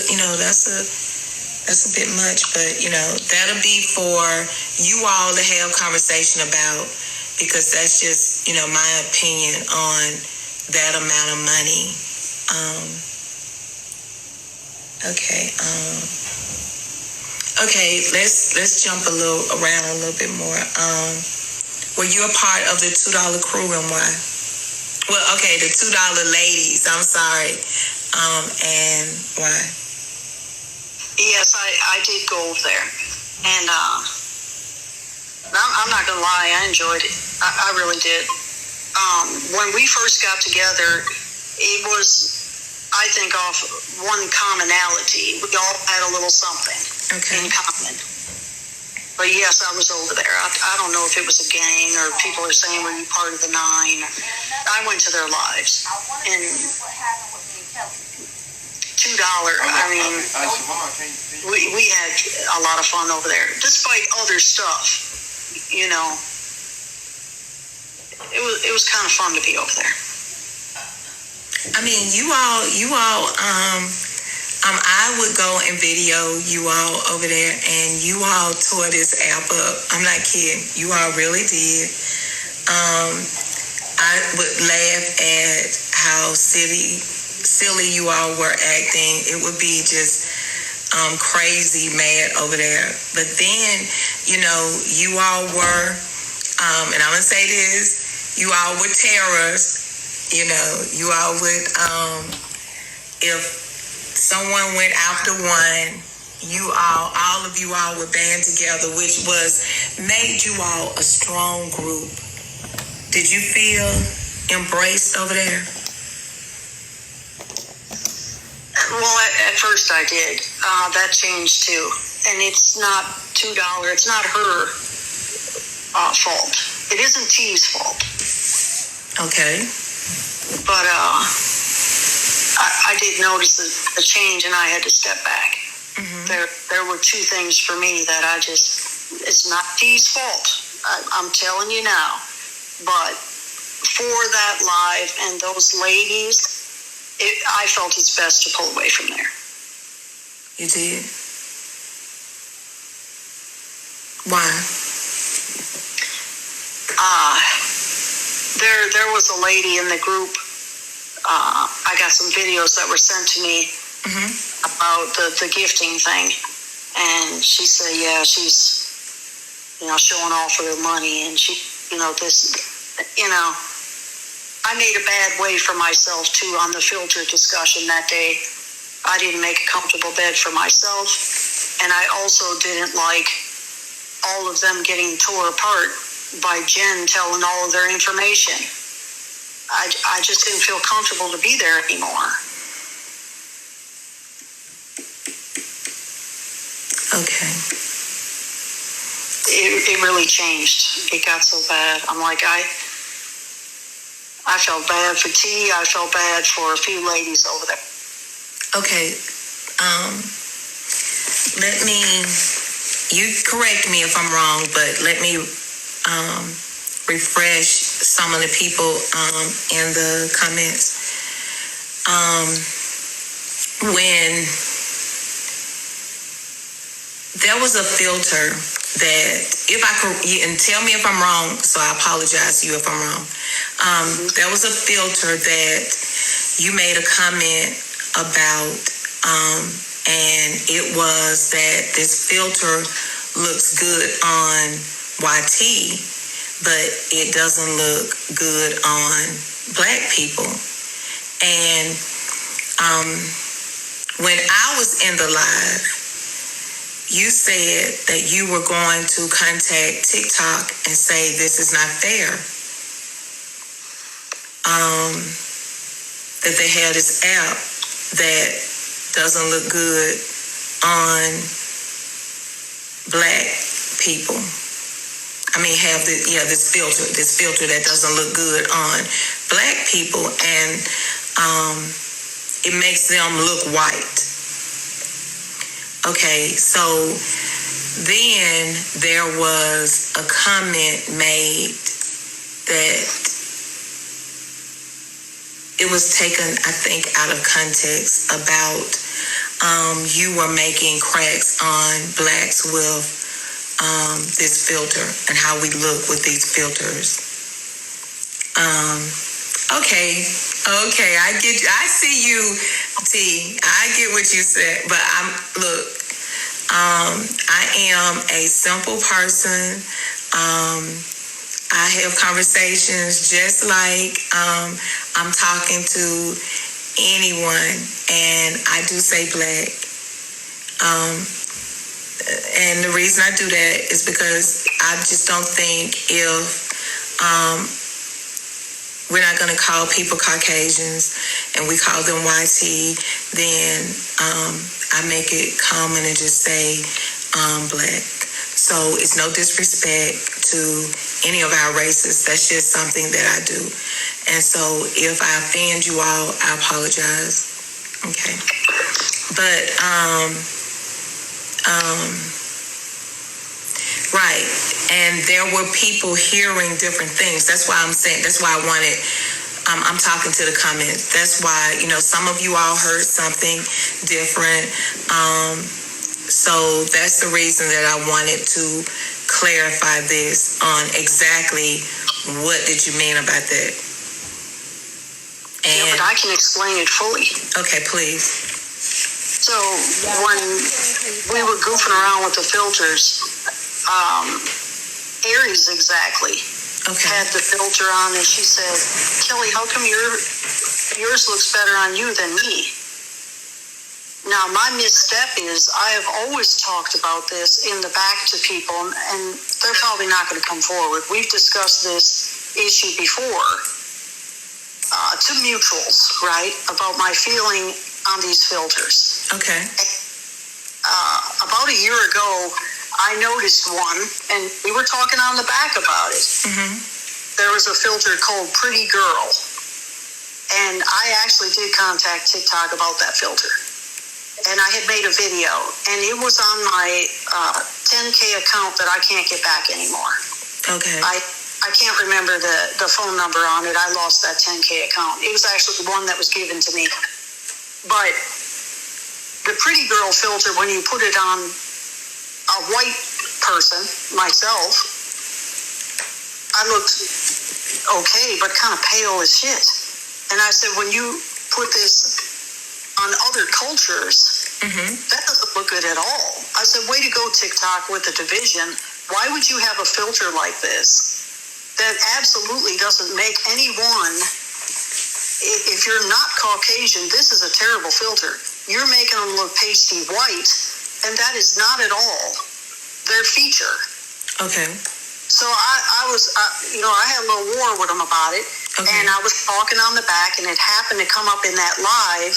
bit much, but you know, that'll be for you all to have conversation about, because that's just, you know, my opinion on that amount of money. Okay, let's jump around a little bit more. Were you a part of the $2 crew, and why? Well, okay, the $2 ladies, I'm sorry. And why? Yes, I did go over there. And I'm not going to lie, I enjoyed it. I really did. When we first got together, it was, I think, off one commonality. We all had a little something in common. But yes, I was over there. I don't know if it was a gang or people are saying were you part of the 9. I went to their lives. And $2, I mean, we had a lot of fun over there, despite other stuff, you know. It was kind of fun to be over there. I mean, you all, I would go and video you all over there, and you all tore this app up. I'm not kidding. You all really did. I would laugh at how silly you all were acting. It would be just crazy mad over there. But then, you know, you all were, and I'm going to say this, you all were terrorists. You know, you all would, if someone went after one, all of you all would band together, which made you all a strong group. Did you feel embraced over there? Well, at first I did. That changed too. And it's not $2. It's not her fault. It isn't T's fault. Okay. But I did notice the change, and I had to step back. There were two things for me that it's not Dee's fault. I'm telling you now. But for that live and those ladies, I felt it's best to pull away from there. You did? Why? There was a lady in the group. I got some videos that were sent to me about the gifting thing, and she said, yeah, she's showing off for her money, and she I made a bad way for myself too on the filter discussion that day. I didn't make a comfortable bed for myself, and I also didn't like all of them getting tore apart by Jen telling all of their information. I just didn't feel comfortable to be there anymore. Okay. It really changed. It got so bad. I'm like, I felt bad for T. I felt bad for a few ladies over there. Okay. You correct me if I'm wrong, but let me refresh some of the people in the comments. When there was a filter that, if I could, and tell me if I'm wrong, so I apologize to you if I'm wrong. There was a filter that you made a comment about, and it was that this filter looks good on YT, but it doesn't look good on Black people. And when I was in the live, you said that you were going to contact TikTok and say this is not fair. That they have this app that doesn't look good on Black people. I mean, have this filter that doesn't look good on Black people, and it makes them look white. Okay, so then there was a comment made that it was taken, I think, out of context about you were making cracks on Blacks with this filter and how we look with these filters. Okay, I get you. I see you, T. I get what you said, but I am a simple person. I have conversations just like I'm talking to anyone, and I do say Black. And the reason I do that is because I just don't think if we're not going to call people Caucasians and we call them YT, then I make it common and just say Black. So it's no disrespect to any of our races. That's just something that I do. And so if I offend you all, I apologize. Okay. But, right. And there were people hearing different things. That's why I'm saying, that's why I wanted, I'm talking to the comments. That's why, some of you all heard something different. So that's the reason that I wanted to clarify this on exactly what did you mean about that. Yeah, but I can explain it fully. Okay, please. So when we were goofing around with the filters, Aries exactly had the filter on, and she said, Kelly, how come yours looks better on you than me? Now, my misstep is I have always talked about this in the back to people, and they're probably not going to come forward. We've discussed this issue before to mutuals, right, about my feeling on these filters. Okay. About a year ago, I noticed one, and we were talking on the back about it. Mm-hmm. There was a filter called Pretty Girl, and I actually did contact TikTok about that filter. and I had made a video, and it was on my 10K account that I can't get back anymore. Okay. I can't remember the phone number on it. I lost that 10K account. It was actually the one that was given to me. But the pretty girl filter, when you put it on a white person, myself, I looked okay, but kind of pale as shit. And I said, when you put this on other cultures, that doesn't look good at all. I said, way to go, TikTok, with the division. Why would you have a filter like this that absolutely doesn't make anyone, if you're not Caucasian, this is a terrible filter. You're making them look pasty white, and that is not at all their feature. Okay. So I had a little war with them about it, and I was talking on the back, and it happened to come up in that live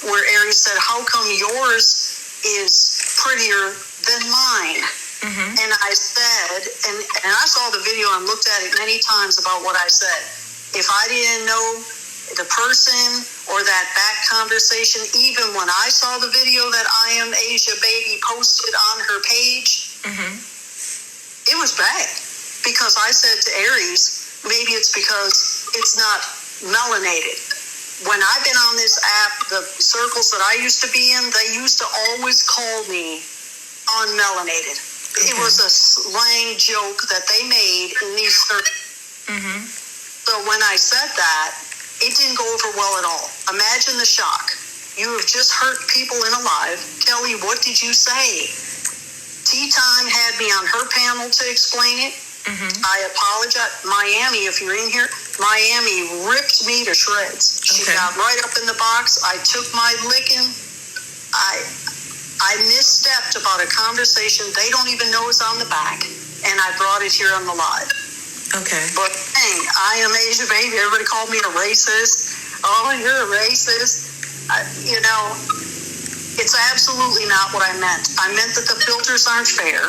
where Aries said, how come yours is prettier than mine? And I said, and I saw the video and looked at it many times about what I said. If I didn't know the person or that back conversation, even when I saw the video that I Am Asia Baby posted on her page, it was bad. Because I said to Aries, maybe it's because it's not melanated. When I've been on this app, the circles that I used to be in, they used to always call me unmelanated. It was a slang joke that they made in these circles. So when I said that, it didn't go over well at all. Imagine the shock. You have just hurt people in a live. Kelly, what did you say? Tea Time had me on her panel to explain it. I apologize. Miami, if you're in here, Miami ripped me to shreds. She got right up in the box. I took my licking. I misstepped about a conversation they don't even know is on the back, and I brought it here on the live. Okay. But dang, I Am Asia Baby. Everybody called me a racist. Oh, you're a racist. It's absolutely not what I meant. I meant that the filters aren't fair.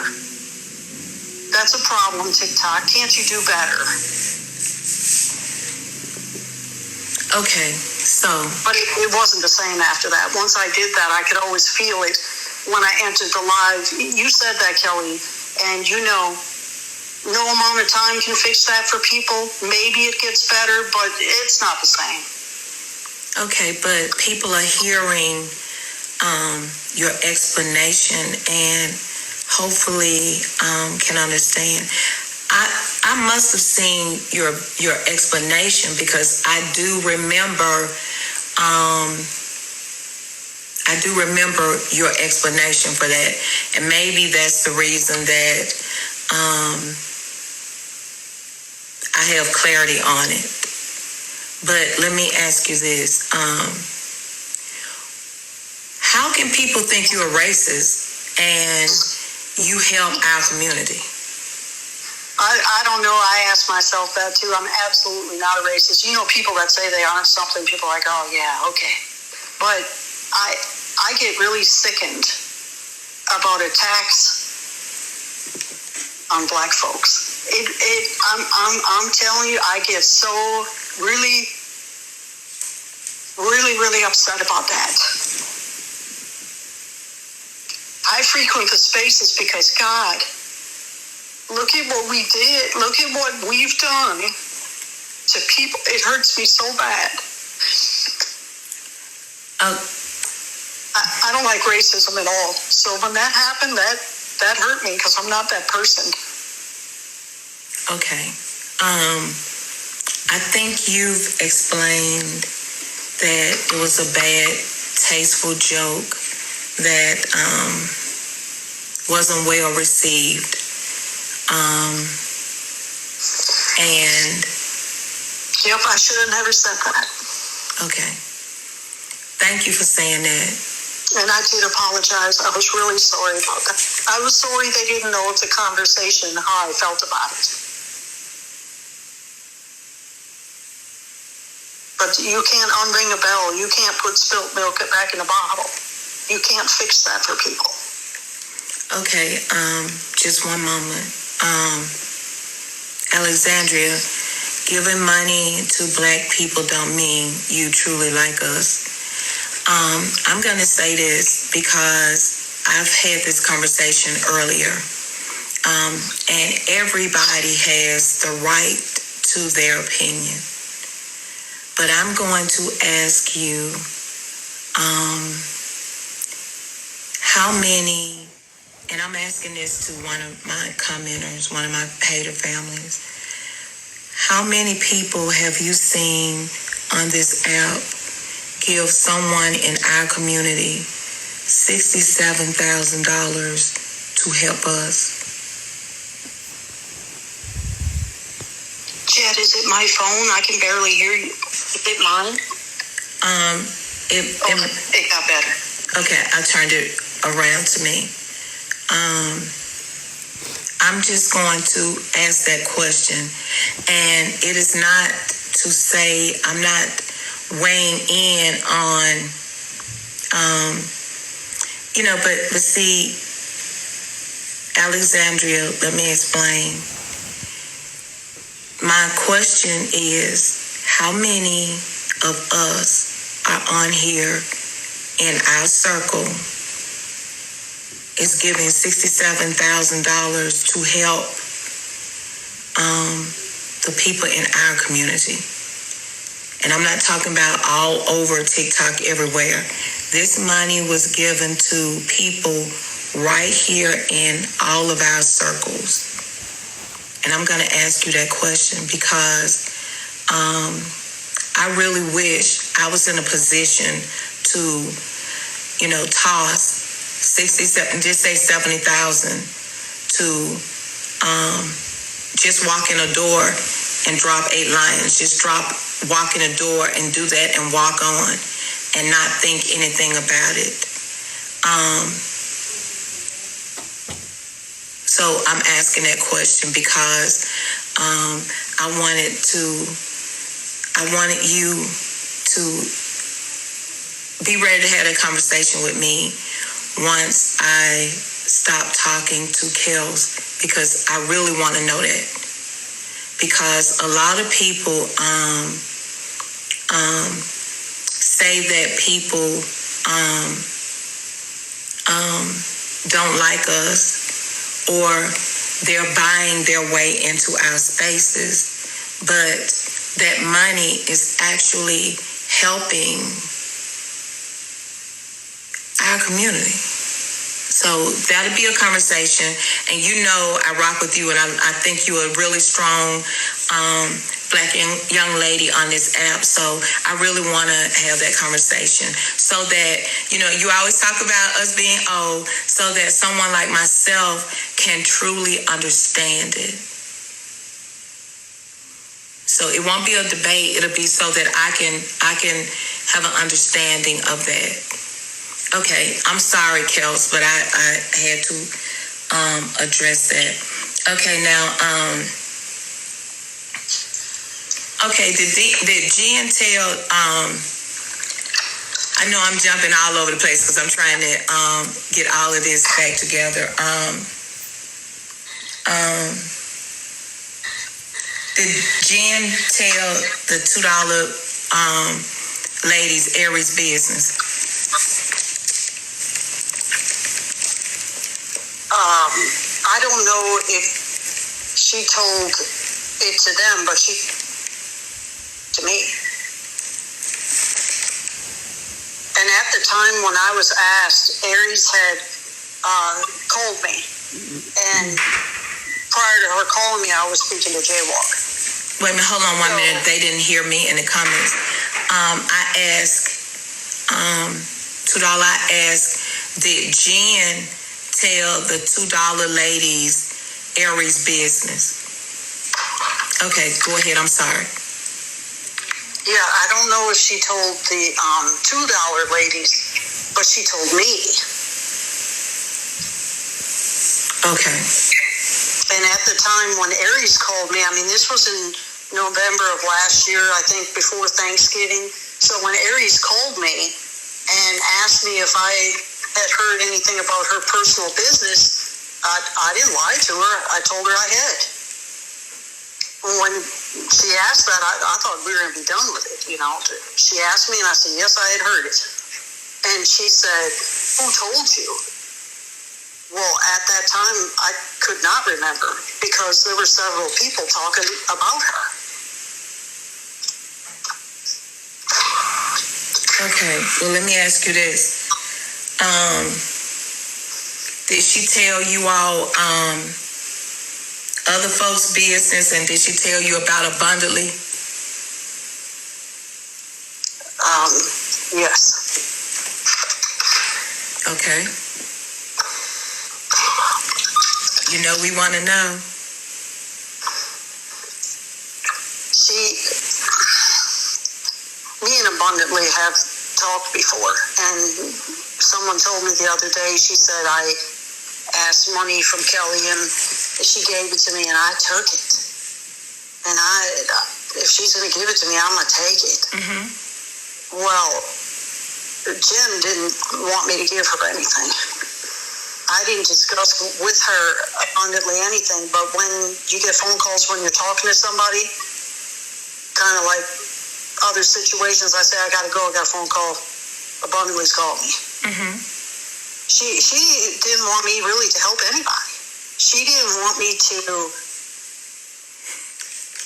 That's a problem, TikTok. Can't you do better? Okay, so. But it wasn't the same after that. Once I did that, I could always feel it when I entered the live. You said that, Kelly, and no amount of time can fix that for people. Maybe it gets better, but it's not the same. Okay, but people are hearing your explanation and hopefully can understand. I must have seen your explanation because I do remember your explanation for that, and maybe that's the reason that I have clarity on it. But let me ask you this: how can people think you're a racist and you help our community? I don't know. I ask myself that too. I'm absolutely not a racist. People that say they aren't something, people are like, oh yeah, okay. But I get really sickened about attacks on black folks. I'm telling you, I get so really, really, really upset about that. I frequent the spaces because, God, look at what we did. Look at what we've done to people. It hurts me so bad. I don't like racism at all. So when that happened, that hurt me because I'm not that person. Okay. I think you've explained that it was a bad, tasteful joke that wasn't well received. And yep, I should have never said that. Okay. Thank you for saying that. And I did apologize. I was really sorry about that. I was sorry they didn't know of the conversation, how I felt about it. But you can't unring a bell. You can't put spilt milk back in a bottle. You can't fix that for people. Okay, just one moment. Alexandria, giving money to black people don't mean you truly like us. I'm going to say this because I've had this conversation earlier. And everybody has the right to their opinion. But I'm going to ask you, how many, and I'm asking this to one of my commenters, one of my hater families, how many people have you seen on this app give someone in our community $67,000 to help us? Chad, is it my phone? I can barely hear you. Is it mine? It got better. Okay, I turned it around to me. I'm just going to ask that question, and it is not to say I'm not weighing in on, but see, Alexandria, let me explain. My question is, how many of us are on here in our circle is giving $67,000 to help the people in our community? And I'm not talking about all over TikTok everywhere. This money was given to people right here in all of our circles. And I'm going to ask you that question because I really wish I was in a position to, toss 67, just say 70,000 to just walk in a door and drop 8 lions. Just walk in a door and do that and walk on and not think anything about it. So I'm asking that question because I wanted you to be ready to have that conversation with me once I stop talking to Kels, because I really want to know that. Because a lot of people say that people don't like us, or they're buying their way into our spaces, but that money is actually helping our community. So that'll be a conversation, and I rock with you, and I think you're a really strong Black young lady on this app. So I really want to have that conversation so that, you always talk about us being old, so that someone like myself can truly understand it. So it won't be a debate. It'll be so that I can have an understanding of that. Okay, I'm sorry, Kels, but I had to address that. Okay, now, did Jen tell, I know I'm jumping all over the place because I'm trying to get all of this back together. Did Jen tell the $2 ladies Aries business? I don't know if she told it to them, but she to me. And at the time when I was asked, Aries had called me, and prior to her calling me, I was speaking to Jaywalk. Wait a minute, hold on 1 minute. They didn't hear me in the comments. I asked $2. I asked, did Jen tell the $2 ladies Aries business? Okay, go ahead. I'm sorry. Yeah, I don't know if she told the $2 ladies, but she told me. Okay. And at the time when Aries called me, this was in November of last year, I think before Thanksgiving. So when Aries called me and asked me if I had heard anything about her personal business, I didn't lie to her. I told her I had. When she asked that, I thought we were going to be done with it, She asked me, and I said, yes, I had heard it. And she said, who told you? Well, at that time, I could not remember because there were several people talking about her. Okay, well, let me ask you this. Did she tell you all other folks' business, and did she tell you about Abundantly? Yes. Okay. You know we want to know. Me and Abundantly have talked before, and someone told me the other day, she said I asked money from Kelly and she gave it to me and I took it. And if she's going to give it to me, I'm going to take it. Mm-hmm. Well, Jim didn't want me to give her anything. I didn't discuss with her abundantly anything, but when you get phone calls when you're talking to somebody, kind of like other situations, I say, I got to go, I got a phone call, Abundantly's called me. Mm-hmm. She didn't want me really to help anybody. She didn't want me to,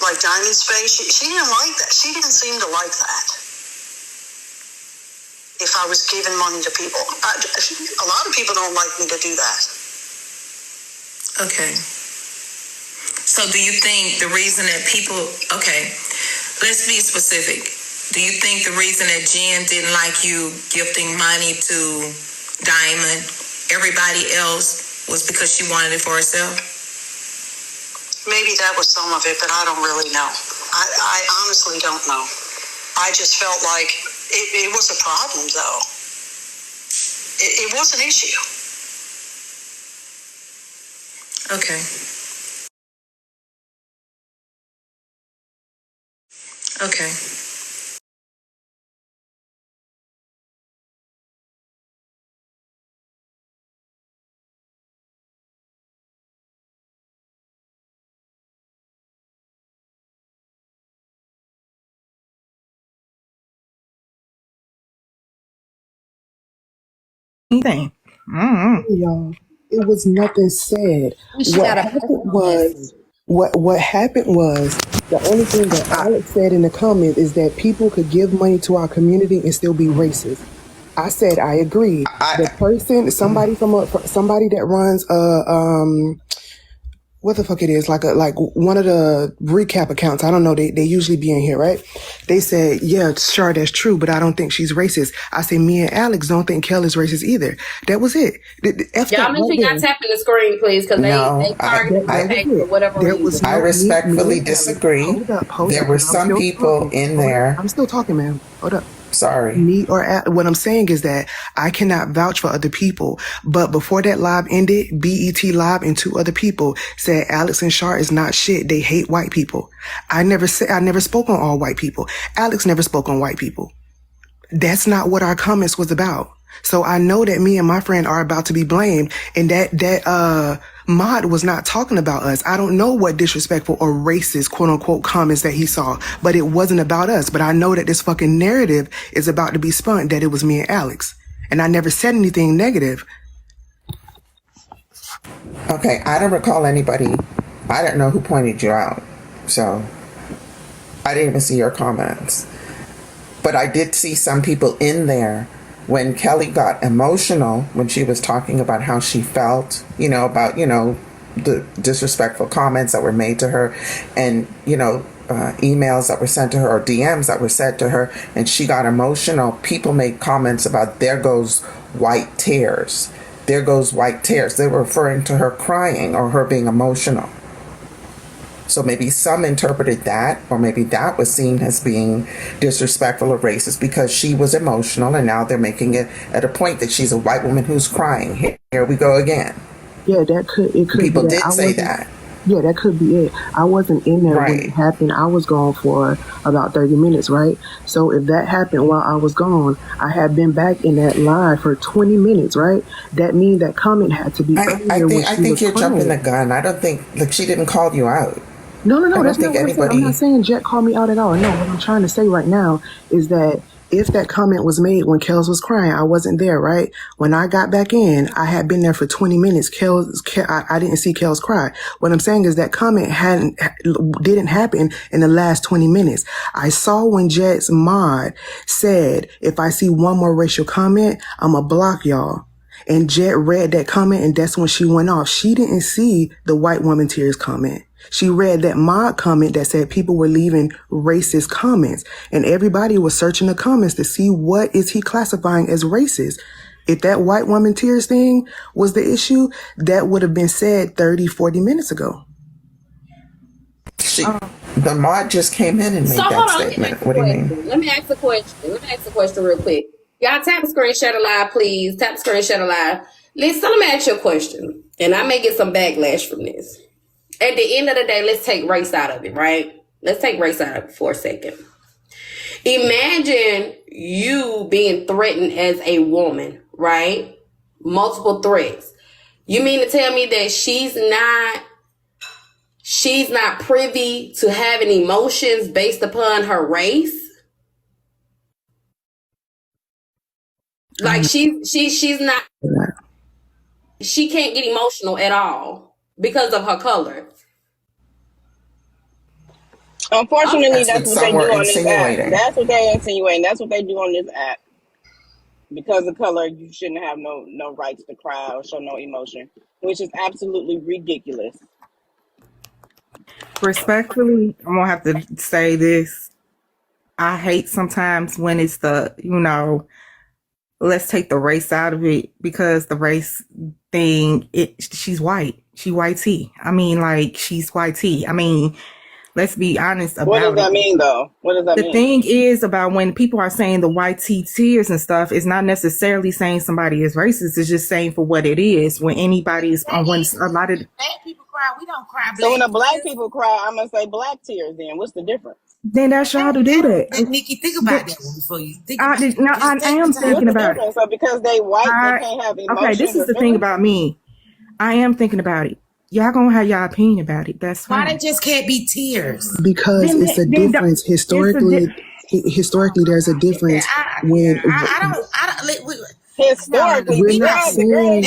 like Diamond Space, she didn't like that. She didn't seem to like that. If I was giving money to people. A lot of people don't like me to do that. Okay. So do you think the reason that people, okay, let's be specific. Do you think the reason that Jen didn't like you gifting money to Diamond, everybody else, was because she wanted it for herself? Maybe that was some of it, but I don't really know. I honestly don't know. I just felt like it was a problem, though. It was an issue. Okay. Okay. Anything. Y'all, it was nothing said. She What got a happened personal was message. what happened was the only thing that Alex said in the comment is that people could give money to our community and still be racist. I said I agreed. The person, somebody somebody that runs what the fuck it is, like one of the recap accounts. I don't know. They usually be in here, right? They said, yeah, sure, that's true, but I don't think she's racist. I say, me and Alex don't think Kelly's racist either. That was it. Y'all make sure y'all tapping the screen, please, because they targeted my page for whatever reason. I respectfully disagree. Hold there up, were I'm some still people talking. in Hold there. up. I'm still talking, man. Hold up. Sorry. What I'm saying is that I cannot vouch for other people, but before that live ended, BET Live and two other people said Alex and Shar is not shit. They hate white people. I never spoke on all white people. Alex never spoke on white people. That's not what our comments was about. So I know that me and my friend are about to be blamed, and that mod was not talking about us. I don't know what disrespectful or racist quote unquote comments that he saw, but it wasn't about us. But I know that this fucking narrative is about to be spun that it was me and Alex, and I never said anything negative. Okay, I don't recall anybody. I don't know who pointed you out, so I didn't even see your comments. But I did see some people in there when Kelly got emotional when she was talking about how she felt, about, the disrespectful comments that were made to her and, emails that were sent to her or DMs that were sent to her, and she got emotional. People made comments about there goes white tears. There goes white tears. They were referring to her crying or her being emotional. So maybe some interpreted that, or maybe that was seen as being disrespectful or racist because she was emotional, and now they're making it at a point that she's a white woman who's crying. Here we go again. Yeah, it could. People did say that. Yeah, that could be it. I wasn't in there when it happened. I was gone for about 30 minutes, right? So if that happened while I was gone, I had been back in that live for 20 minutes, right? That means that comment had to be earlier. I think you're jumping the gun. I don't think, she didn't call you out. No, that's not what I'm saying. I'm not saying Jet called me out at all. No, what I'm trying to say right now is that if that comment was made when Kels was crying, I wasn't there, right? When I got back in, I had been there for 20 minutes. I didn't see Kels cry. What I'm saying is that comment didn't happen in the last 20 minutes. I saw when Jet's mod said, if I see one more racial comment, I'ma block y'all. And Jet read that comment, and that's when she went off. She didn't see the white woman tears comment. She read that mod comment that said people were leaving racist comments, and everybody was searching the comments to see what is he classifying as racist. If that white woman tears thing was the issue, that would have been said 30, 40 minutes ago. The mod just came in and made that statement. What do you mean? Let me ask a question real quick. Y'all tap the screen, share the live, please. Tap the screen, share the live. Listen, let me ask you a question, and I may get some backlash from this. At the end of the day, let's take race out of it, right? Let's take race out of it for a second. Imagine you being threatened as a woman, right? Multiple threats. You mean to tell me that she's not privy to having emotions based upon her race? Like she's not, she can't get emotional at all because of her color. Unfortunately, that's what they do on this app. That's what they insinuating. That's what they do on this app. Because of color, you shouldn't have no rights to cry or show no emotion, which is absolutely ridiculous. Respectfully, I'm gonna have to say this. I hate sometimes when it's the, let's take the race out of it, because the race thing, she's white. She white tea. I mean, like, she's white tea. I mean, let's be honest about it. What does that mean, though? What does that mean? The thing is about when people are saying the white tea tears and stuff, it's not necessarily saying somebody is racist. It's just saying for what it is. When anybody is, when a lot of black people cry, we don't cry. So when the black people cry, I'm gonna say black tears. Then what's the difference? Then that's y'all to do that. Nikki, think about that one before you think. I am thinking about it. So because they white, they can't have emotion. Okay, this is the thing about me. I am thinking about it. Y'all gonna have y'all opinion about it. That's fine. Why they just can't be tears? Because it's a difference historically. Historically, there's a difference when. Historically, we're not saying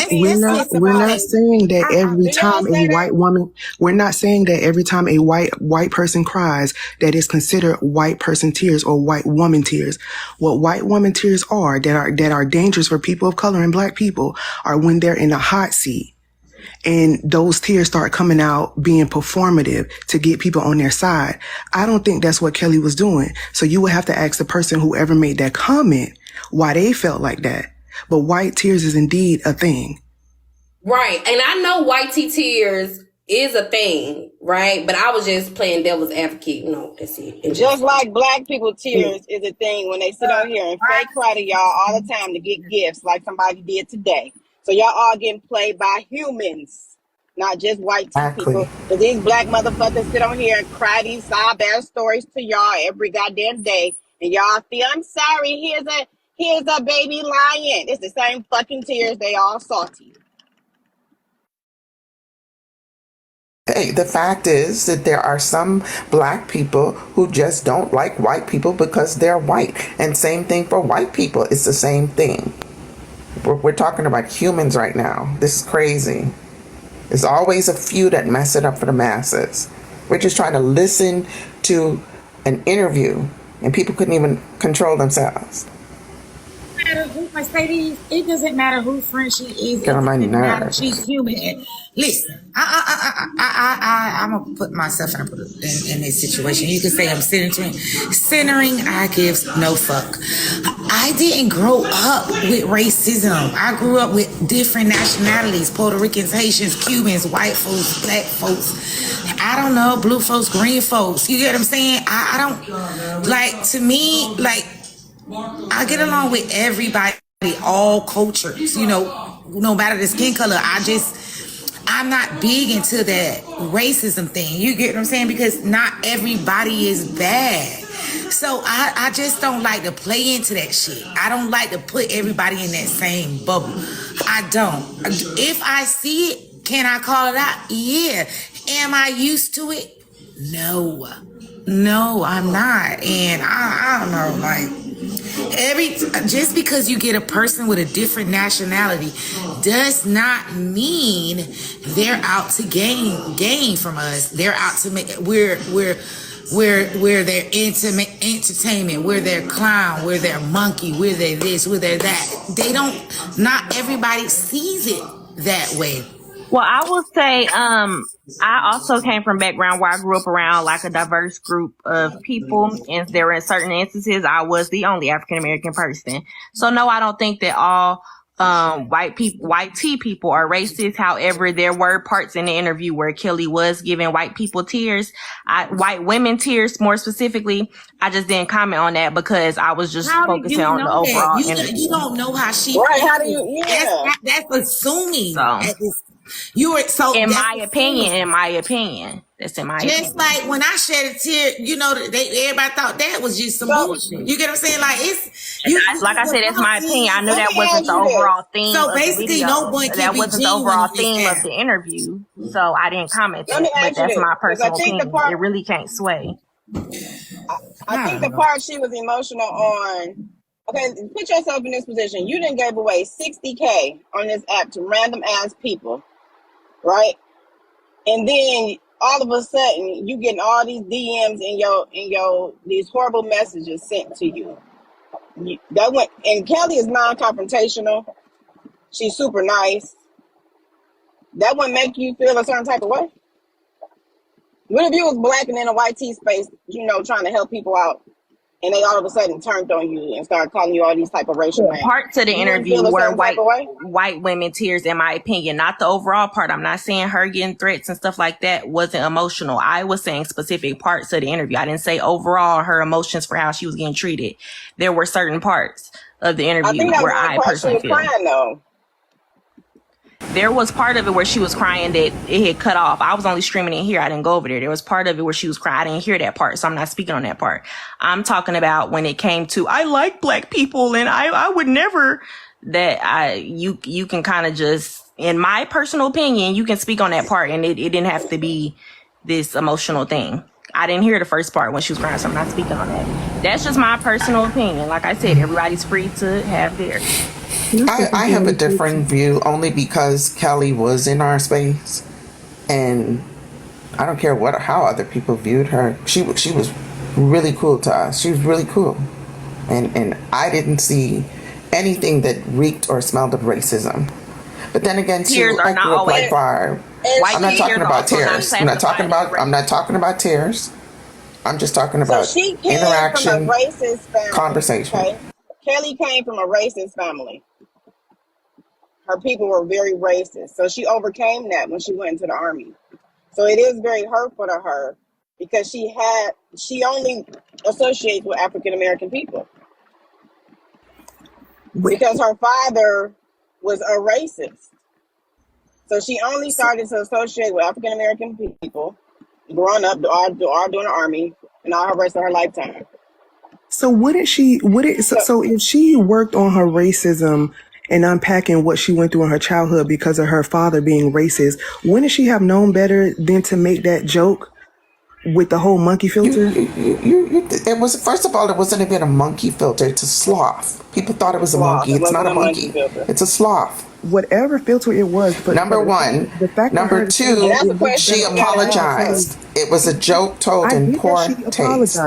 that every time a white woman, we're not saying that every time a white person cries that is considered white person tears or white woman tears. What white woman tears are that are dangerous for people of color and black people are when they're in a hot seat. And those tears start coming out being performative to get people on their side. I don't think that's what Kelly was doing. So you would have to ask the person whoever made that comment why they felt like that. But white tears is indeed a thing. Right. And I know white tears is a thing, right? But I was just playing devil's advocate. No, that's it. Just like black people tears is a thing when they sit out here and fake cry to y'all all the time to get gifts like somebody did today. So y'all all getting played by humans, not just white people. But these black motherfuckers sit on here and cry these sob-ass stories to y'all every goddamn day. And y'all feel, I'm sorry, here's a baby lion. It's the same fucking tears. They all salty. Hey, the fact is that there are some black people who just don't like white people because they're white. And same thing for white people. It's the same thing. We're talking about humans right now. This is crazy. There's always a few that mess it up for the masses. We're just trying to listen to an interview and people couldn't even control themselves. Mercedes, it doesn't matter who friend she is. Get on my nerves. She's human. Listen, I'm gonna put myself in this situation. You can say I'm centering. I give no fuck. I didn't grow up with racism. I grew up with different nationalities: Puerto Ricans, Haitians, Cubans, white folks, black folks. I don't know, blue folks, green folks. You get what I'm saying? I don't like. To me, like, I get along with everybody, all cultures, no matter the skin color. I'm not big into that racism thing. You get what I'm saying? Because not everybody is bad. So I just don't like to play into that shit. I don't like to put everybody in that same bubble. I don't. If I see it, can I call it out? Yeah. Am I used to it? No, I'm not. And I don't know, like, Just because you get a person with a different nationality does not mean they're out to gain from us. They're out to make we're their entertainment, we're their clown, we're their monkey, we're their this, we're their that. They don't. Not everybody sees it that way. Well, I will say, I also came from a background where I grew up around like a diverse group of people, and there were in certain instances I was the only African American person. So no, I don't think that all white tea people are racist. However, there were parts in the interview where Kelly was giving white people tears, white women tears more specifically. I just didn't comment on that because I was just focusing on the overall interview. You don't know how she right? How do you? Yeah, that's assuming. So, in my opinion, that's in my opinion. Just like when I shed a tear, everybody thought that was just some bullshit. You get what I'm saying? Like like I said, it's my opinion. I know that wasn't the overall theme. So basically, no one can that be wasn't the overall theme of the interview. So I didn't comment on it, but that's my personal opinion. It really can't sway. I think the part she was emotional on. Okay, put yourself in this position. You done gave away $60K on this app to random ass people, right? And then all of a sudden you getting all these DMs in these horrible messages sent to you. And Kelly is non-confrontational. She's super nice. That wouldn't make you feel a certain type of way. What if you was black and in a white tea space, trying to help people out, and they all of a sudden turned on you and started calling you all these type of racial names? Parts of the interview were white women tears, in my opinion, not the overall part. I'm not saying her getting threats and stuff like that wasn't emotional. I was saying specific parts of the interview. I didn't say overall her emotions for how she was getting treated. There were certain parts of the interview where I personally feel. Crying, though. There was part of it where she was crying that it had cut off. I was only streaming in here. I didn't go over there. There was part of it where she was crying. I didn't hear that part, so I'm not speaking on that part. I'm talking about when it came to, I like black people and I would never, you can kind of just, in my personal opinion, you can speak on that part, and it didn't have to be this emotional thing. I didn't hear the first part when she was crying, so I'm not speaking on that. That's just my personal opinion. Like I said, everybody's free to have theirs. I have a different view only because Kelly was in our space, and I don't care how other people viewed her. She was really cool to us. She was really cool, and I didn't see anything that reeked or smelled of racism. But then again, tears are not always. I'm not talking about tears. I'm not talking about tears. I'm just talking about interaction, from a racist family, conversation. Okay? Kelly came from a racist family. Her people were very racist. So she overcame that when she went into the army. So it is very hurtful to her because she only associates with African American people. Because her father was a racist. So she only started to associate with African American people growing up, all doing the army, and all her rest of her lifetime. So so if she worked on her racism and unpacking what she went through in her childhood because of her father being racist, wouldn't she have known better than to make that joke with the whole monkey filter? It was, first of all, it wasn't even a monkey filter. It's a sloth. People thought it was a monkey. It's not a monkey. It's a sloth. Whatever filter it was. But number one. Number two, she apologized. It was a joke told in poor taste.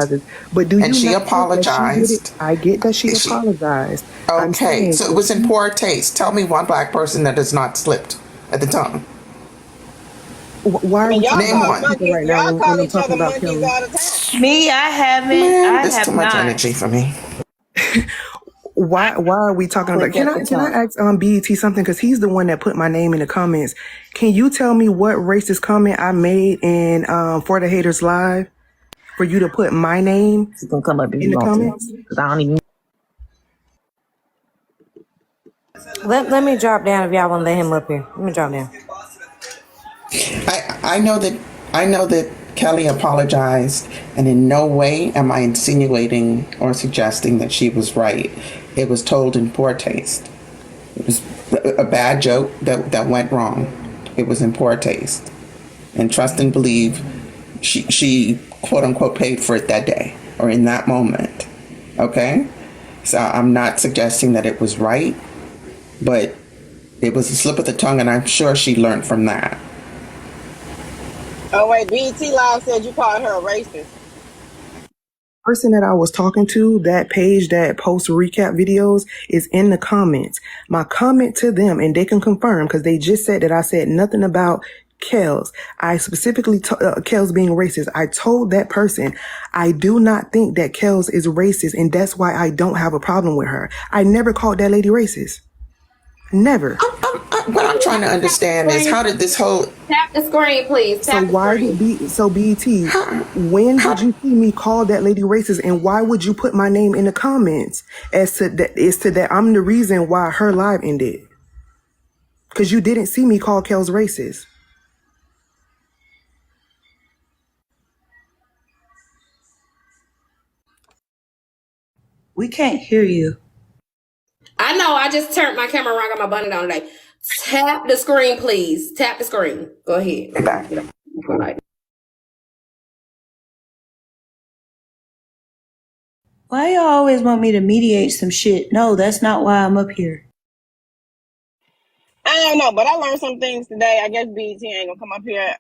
But do you? And she apologized. I get that she apologized. Okay, so it was in poor taste. Tell me one black person that has not slipped at the tongue. Why are you name one right now when I'm talking about Kelly? Me, I haven't. Man, there's too much energy for me. Why are we talking about? Can I ask BET something? Because he's the one that put my name in the comments. Can you tell me what racist comment I made in For the Haters Live for you to put my name in the comments? Because I don't even. Let me drop down if y'all want to let him up here. Let me drop down. I know that Kelly apologized, and in no way am I insinuating or suggesting that she was right. It was told in poor taste. It was a bad joke that went wrong. It was in poor taste. And trust and believe she quote unquote paid for it that day or in that moment. Okay? So I'm not suggesting that it was right, but it was a slip of the tongue, and I'm sure she learned from that. Oh wait, BT Live said you called her a racist. Person that I was talking to, that page that posts recap videos, is in the comments. My comment to them, and they can confirm because they just said that I said nothing about Kels. I specifically Kels being racist. I told that person I do not think that Kels is racist, and that's why I don't have a problem with her. I never called that lady racist. Never. What I'm trying to understand is how did this whole Tap the screen, please. So why did BT? When did you see me call that lady racist, and why would you put my name in the comments as to that I'm the reason why her live ended? Because you didn't see me call Kels racist. We can't hear you. I know. I just turned my camera around, got my button down today. Tap the screen, please. Tap the screen. Go ahead. Why y'all always want me to mediate some shit? No, that's not why I'm up here. I don't know, but I learned some things today. I guess BT ain't gonna come up here.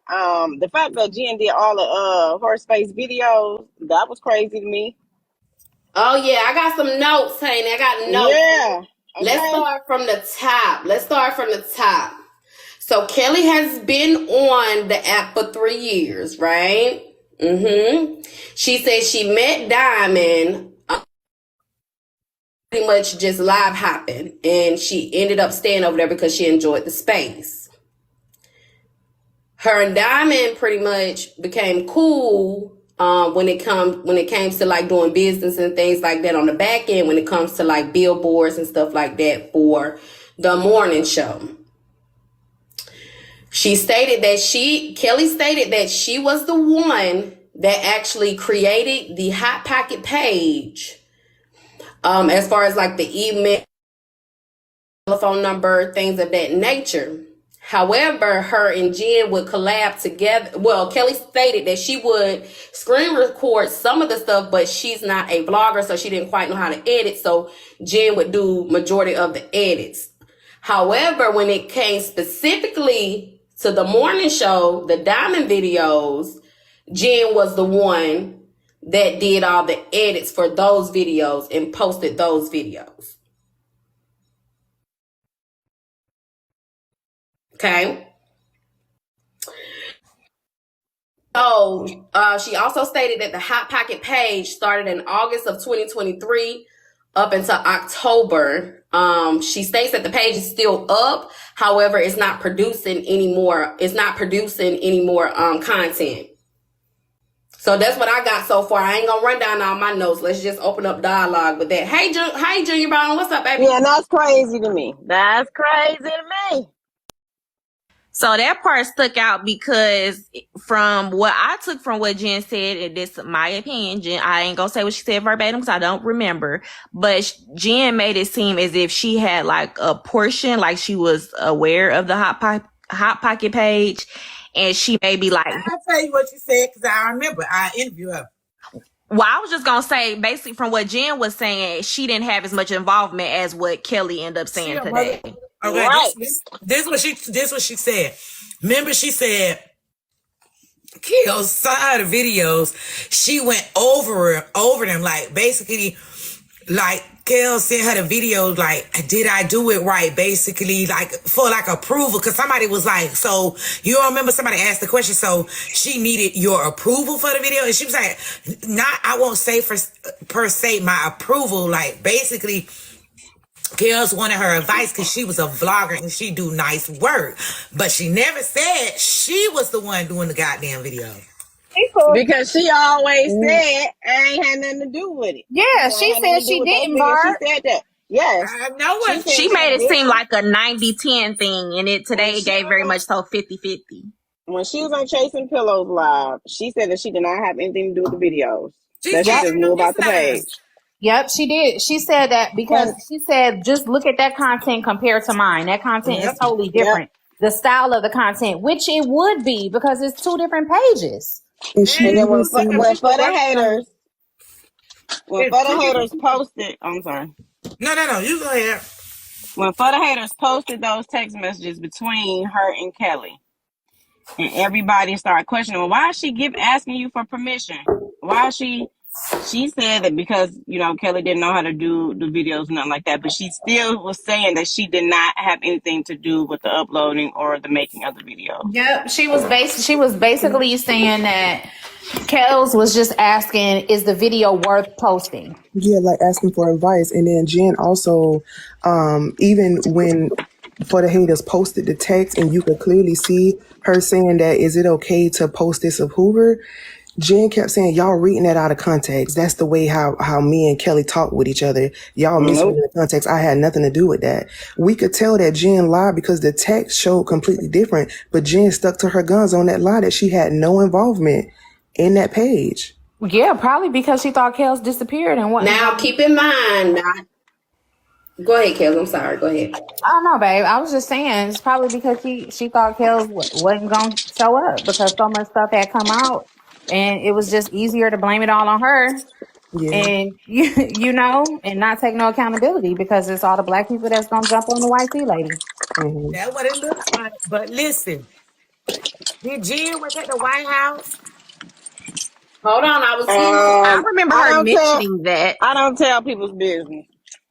The fact that Jen did all the horse face videos, that was crazy to me. Oh yeah, I got some notes, honey. I got notes. Yeah. Okay. Let's start from the top. So Kelly has been on the app for 3 years, right? She said she met Diamond pretty much just live hopping, and she ended up staying over there because she enjoyed the space. Her and Diamond pretty much became cool when it came to like doing business and things like that on the back end, when it comes to like billboards and stuff like that for the morning show. Kelly stated that she was the one that actually created the Hot Pocket page. As far as like the email, telephone number, things of that nature. However, her and Jen would collab together. Well, Kelly stated that she would screen record some of the stuff, but she's not a vlogger, so she didn't quite know how to edit. So Jen would do majority of the edits. However, when it came specifically to the morning show, the Diamond videos, Jen was the one that did all the edits for those videos and posted those videos. Okay. So she also stated that the Hot Pocket page started in August of 2023 up until October. She states that the page is still up. However, it's not producing any more content. So that's what I got so far. I ain't gonna run down all my notes. Let's just open up dialogue with that. Hey, Junior Brown, what's up, baby? Yeah, that's crazy to me. That's crazy to me. So that part stuck out because from what I took from what Jen said, and this is my opinion, Jen, I ain't gonna say what she said verbatim because I don't remember, but Jen made it seem as if she had like a portion, like she was aware of the Hot Pocket page, and she may be like, I'll tell you what you said because I remember I interviewed her. Well, I was just gonna say, basically, from what Jen was saying, she didn't have as much involvement as what Kelly ended up saying today. Okay, right. This what she said. Remember, she said Kels saw the videos. She went over them, like basically, like Kels sent her the videos, like, did I do it right? Basically, like for like approval, because somebody was like, so you don't remember somebody asked the question, so she needed your approval for the video, and she was like, I won't say per se my approval, like basically. Kels wanted her advice because she was a vlogger and she do nice work. But she never said she was the one doing the goddamn video. Because she always said I ain't had nothing to do with it. Yeah, she said she didn't, Barb. She said that. Yes. I know what she made it seem like a 90-10 thing, and today it gave very much so 50-50. When she was on Chasing Pillows Live, she said that she did not have anything to do with the videos. That she just knew about the page. Yep, she did. She said that because she said, just look at that content compared to mine. That content is totally different. The style of the content, which it would be because it's two different pages. And then for the haters, When For the Haters posted, I'm sorry. No. You go ahead. When For the Haters posted those text messages between her and Kelly, and everybody started questioning, well, why is she asking you for permission? Why is she? She said that because Kelly didn't know how to do videos, nothing like that. But she still was saying that she did not have anything to do with the uploading or the making of the videos. Yep, she was basically saying that Kels was just asking, is the video worth posting? Yeah, like asking for advice. And then Jen also, even when For the Haters posted the text and you could clearly see her saying that, is it okay to post this of Hoover? Jen kept saying, y'all reading that out of context. That's the way how me and Kelly talk with each other. Y'all misreading the context. I had nothing to do with that. We could tell that Jen lied because the text showed completely different, but Jen stuck to her guns on that lie that she had no involvement in that page. Yeah, probably because she thought Kels disappeared and what. Now, keep in mind. Go ahead, Kels. I'm sorry. Go ahead. I don't know, babe. I was just saying it's probably because she thought Kels wasn't going to show up because so much stuff had come out, and it was just easier to blame it all on her. Yeah. And and not take no accountability because it's all the black people that's gonna jump on the white sea lady. Mm-hmm. That's what it looks like. But listen, did Jen was at the White House? Hold on, I was. I remember her mentioning that. I don't tell people's business.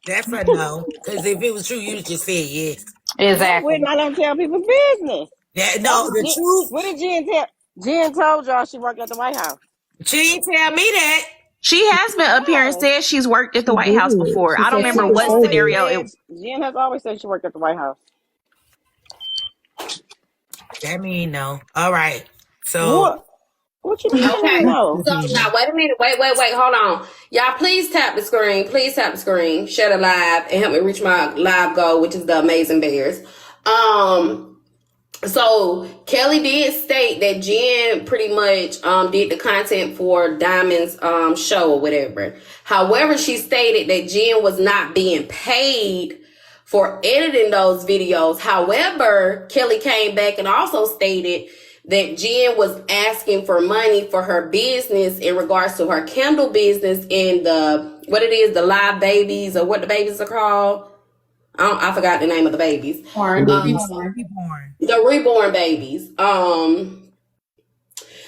That's a no. Because if it was true, you just said yes. Exactly. I don't tell people's business. The truth. What did Jen tell? Jen told y'all she worked at the White House. She didn't tell me that. She has been up here and said she's worked at the White House before. I don't remember what scenario it was. Jen has always said she worked at the White House. That mean no. All right. So what you mean? Okay. No. So now wait a minute. Wait. Hold on. Y'all, please tap the screen. Please tap the screen. Share the live and help me reach my live goal, which is the Amazing Bears. So Kelly did state that Jen pretty much did the content for Diamond's show or whatever. However, she stated that Jen was not being paid for editing those videos. However, Kelly came back and also stated that Jen was asking for money for her business in regards to her candle business and the live babies or what the babies are called. I forgot the name of the babies. The reborn babies.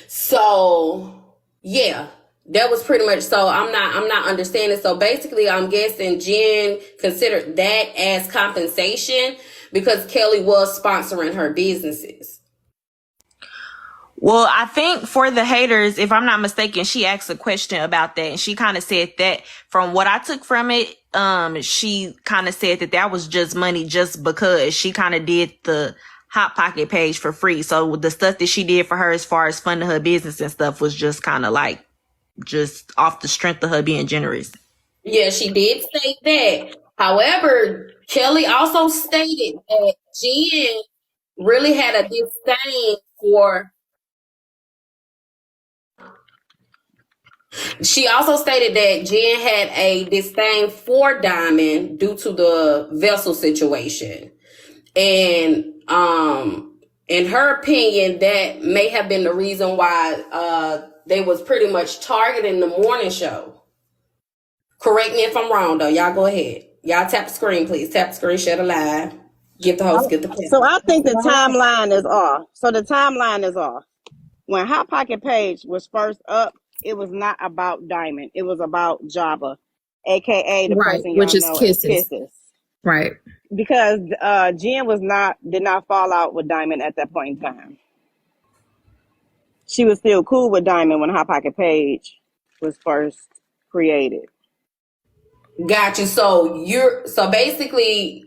So yeah, that was pretty much. So I'm not understanding. So basically, I'm guessing Jen considered that as compensation because Kelly was sponsoring her businesses. Well, I think For the Haters, if I'm not mistaken, she asked a question about that, and she kind of said that from what I took from it, she kind of said that was just money just because she kind of did the Hot Pocket page for free. So the stuff that she did for her as far as funding her business and stuff was just kind of like just off the strength of her being generous. Yeah, she did state that. However, Kelly also stated that Jen really had a disdain for. She also stated that Jen had a disdain for Diamond due to the vessel situation. And in her opinion, that may have been the reason why they was pretty much targeting the morning show. Correct me if I'm wrong, though. Y'all go ahead. Y'all tap the screen, please. Tap the screen, share the live. Give the host, get the plan. So I think the timeline is off. When Hot Pocket page was first up, it was not about Diamond. It was about Java, aka the person y'all know as Kisses. Right. Because Jen did not fall out with Diamond at that point in time. She was still cool with Diamond when Hot Pocket page was first created. Gotcha. So basically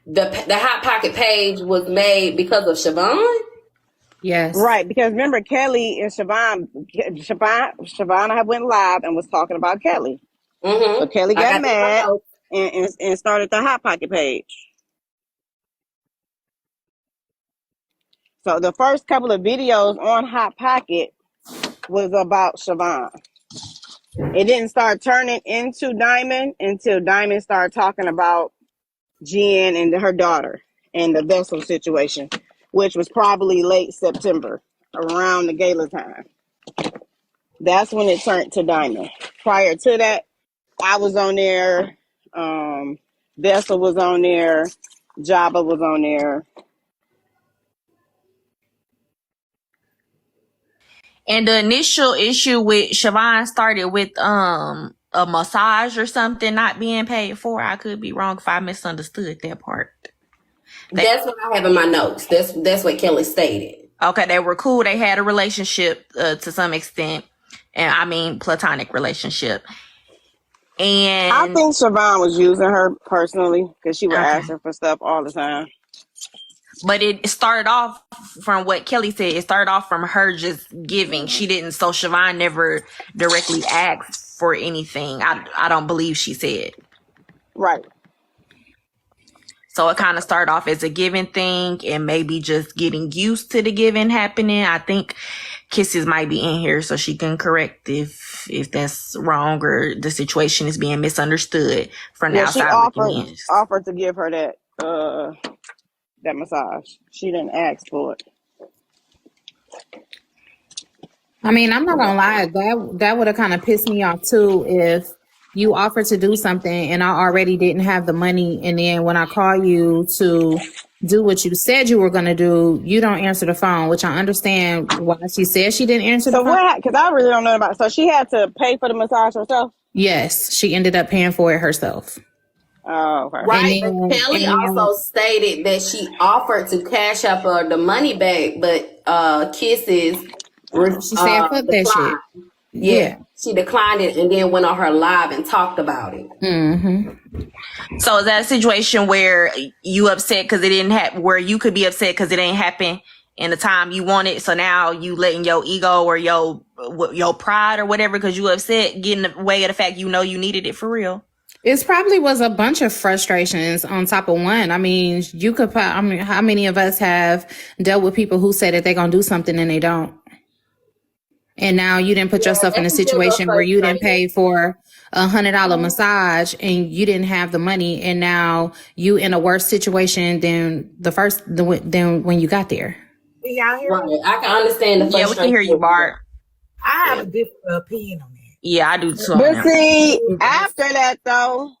the Hot Pocket page was made because of Siobhan? Yes. Right, because remember Kelly and Siobhan had went live and was talking about Kelly. Mm-hmm. So Kelly got mad and started the Hot Pocket page. So the first couple of videos on Hot Pocket was about Siobhan. It didn't start turning into Diamond until Diamond started talking about Jen and her daughter and the vessel situation, which was probably late September, around the gala time. That's when it turned to Diamond. Prior to that, I was on there. Vessel was on there. Jabba was on there. And the initial issue with Siobhan started with a massage or something not being paid for. I could be wrong if I misunderstood that part. That's what I have in my notes. That's what Kelly stated. Okay, they were cool. They had a relationship to some extent, and I mean platonic relationship. And I think Siobhan was using her personally because she would ask her for stuff all the time. But it started off from what Kelly said. It started off from her just giving. She didn't. So Siobhan never directly asked for anything. I don't believe she said. Right. So it kind of started off as a giving thing and maybe just getting used to the giving happening. I think Kisses might be in here so she can correct if that's wrong or the situation is being misunderstood from the outside looking in. She offered to give her that massage. She didn't ask for it. I mean, I'm not gonna lie, that would have kind of pissed me off too if you offered to do something and I already didn't have the money, and then when I call you to do what you said you were gonna do, you don't answer the phone, which I understand why she said she didn't answer the phone. So what? Because I really don't know about it. So she had to pay for the massage herself? Yes, she ended up paying for it herself. Oh, okay. Right. Kelly also stated that she offered to cash up her the money back, but Kisses she said fuck that shit. Yeah, she declined it and then went on her live and talked about it. Mm-hmm. So is that a situation where you upset because it didn't happen, where you could be upset because it ain't happen in the time you wanted? So now you letting your ego or your pride or whatever because you upset get in the way of the fact you know you needed it for real? It probably was a bunch of frustrations on top of one. I mean, how many of us have dealt with people who say that they're going to do something and they don't? And now you didn't put yourself in a situation where you didn't pay for $100 massage and you didn't have the money, and now you in a worse situation than than when you got there. Y'all hear me? I can understand the frustration. Yeah, we can hear you, Bart. I have a different opinion on that. Yeah, I do too. But see, after that though,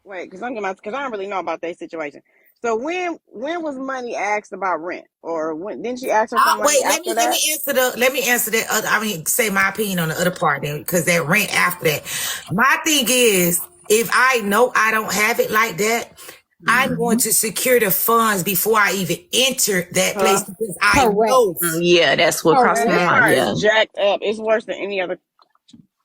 wait, because I don't really know about that situation. So when was money asked about rent, or when didn't she ask her for money after that? Let me answer that. I mean, say my opinion on the other part then, because that rent after that. My thing is, if I know I don't have it like that, I'm going to secure the funds before I even enter that place because I know. Yeah, that's what crossed my mind. Yeah, it's jacked up. It's worse than any other.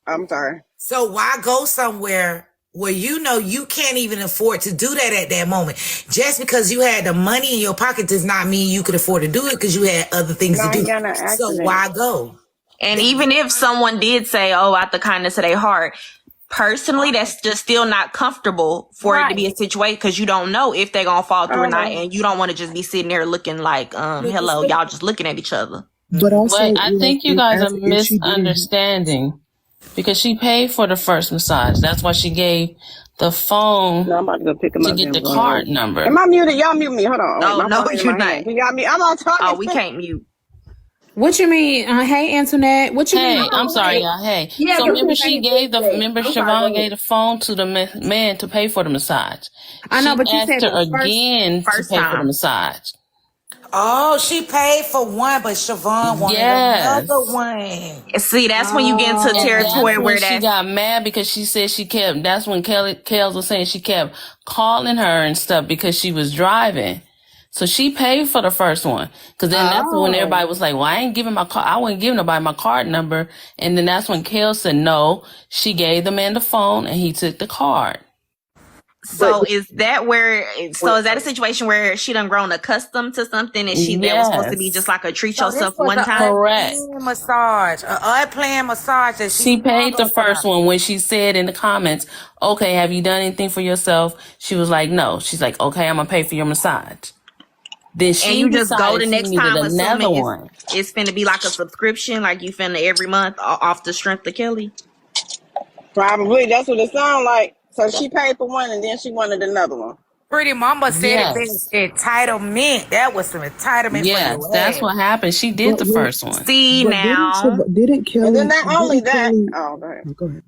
I'm sorry. So why go somewhere where you know you can't even afford to do that at that moment? Just because you had the money in your pocket does not mean you could afford to do it because you had other things to do. So why go? And even if someone did say, oh, out the kindness of their heart, personally, that's just still not comfortable for it to be a situation because you don't know if they're going to fall through or not. And you don't want to just be sitting there looking like, hello, y'all just looking at each other. But I think you guys are misunderstanding. Because she paid for the first massage. That's why she gave the phone to get the card number. Am I muted? Y'all mute me. Hold on. No, you're not. You got me. I'm on talking. Oh, we can't mute. What you mean? Hey, Antoinette. What you mean? Hey, I'm sorry, y'all. Hey. Yeah, so remember Siobhan gave the phone to the man to pay for the massage. I know, but you said her again to pay for the massage. Oh, she paid for one, but Siobhan wanted another one. See, that's when you get into territory where she got mad because she said that's when Kels was saying she kept calling her and stuff because she was driving. So she paid for the first one. Cause then that's when everybody was like, well, I wasn't giving nobody my card number. And then that's when Kels said, no, she gave the man the phone and he took the card. So is that a situation where she done grown accustomed to something and that was supposed to be just like a treat yourself one time? Correct. Massage, unplanned massage. That she paid the first one when she said in the comments, okay, have you done anything for yourself? She was like, no. She's like, okay, I'm going to pay for your massage. Then she and you just go the next time assuming it's finna be like a subscription, like you finna every month off the strength of Kelly? Probably. That's what it sounds like. So she paid for one and then she wanted another one. Pretty mama said it entitlement. That was some entitlement. Yes, that's what happened. She did the first one. See now. Didn't Kelly? And then not only that. Go ahead.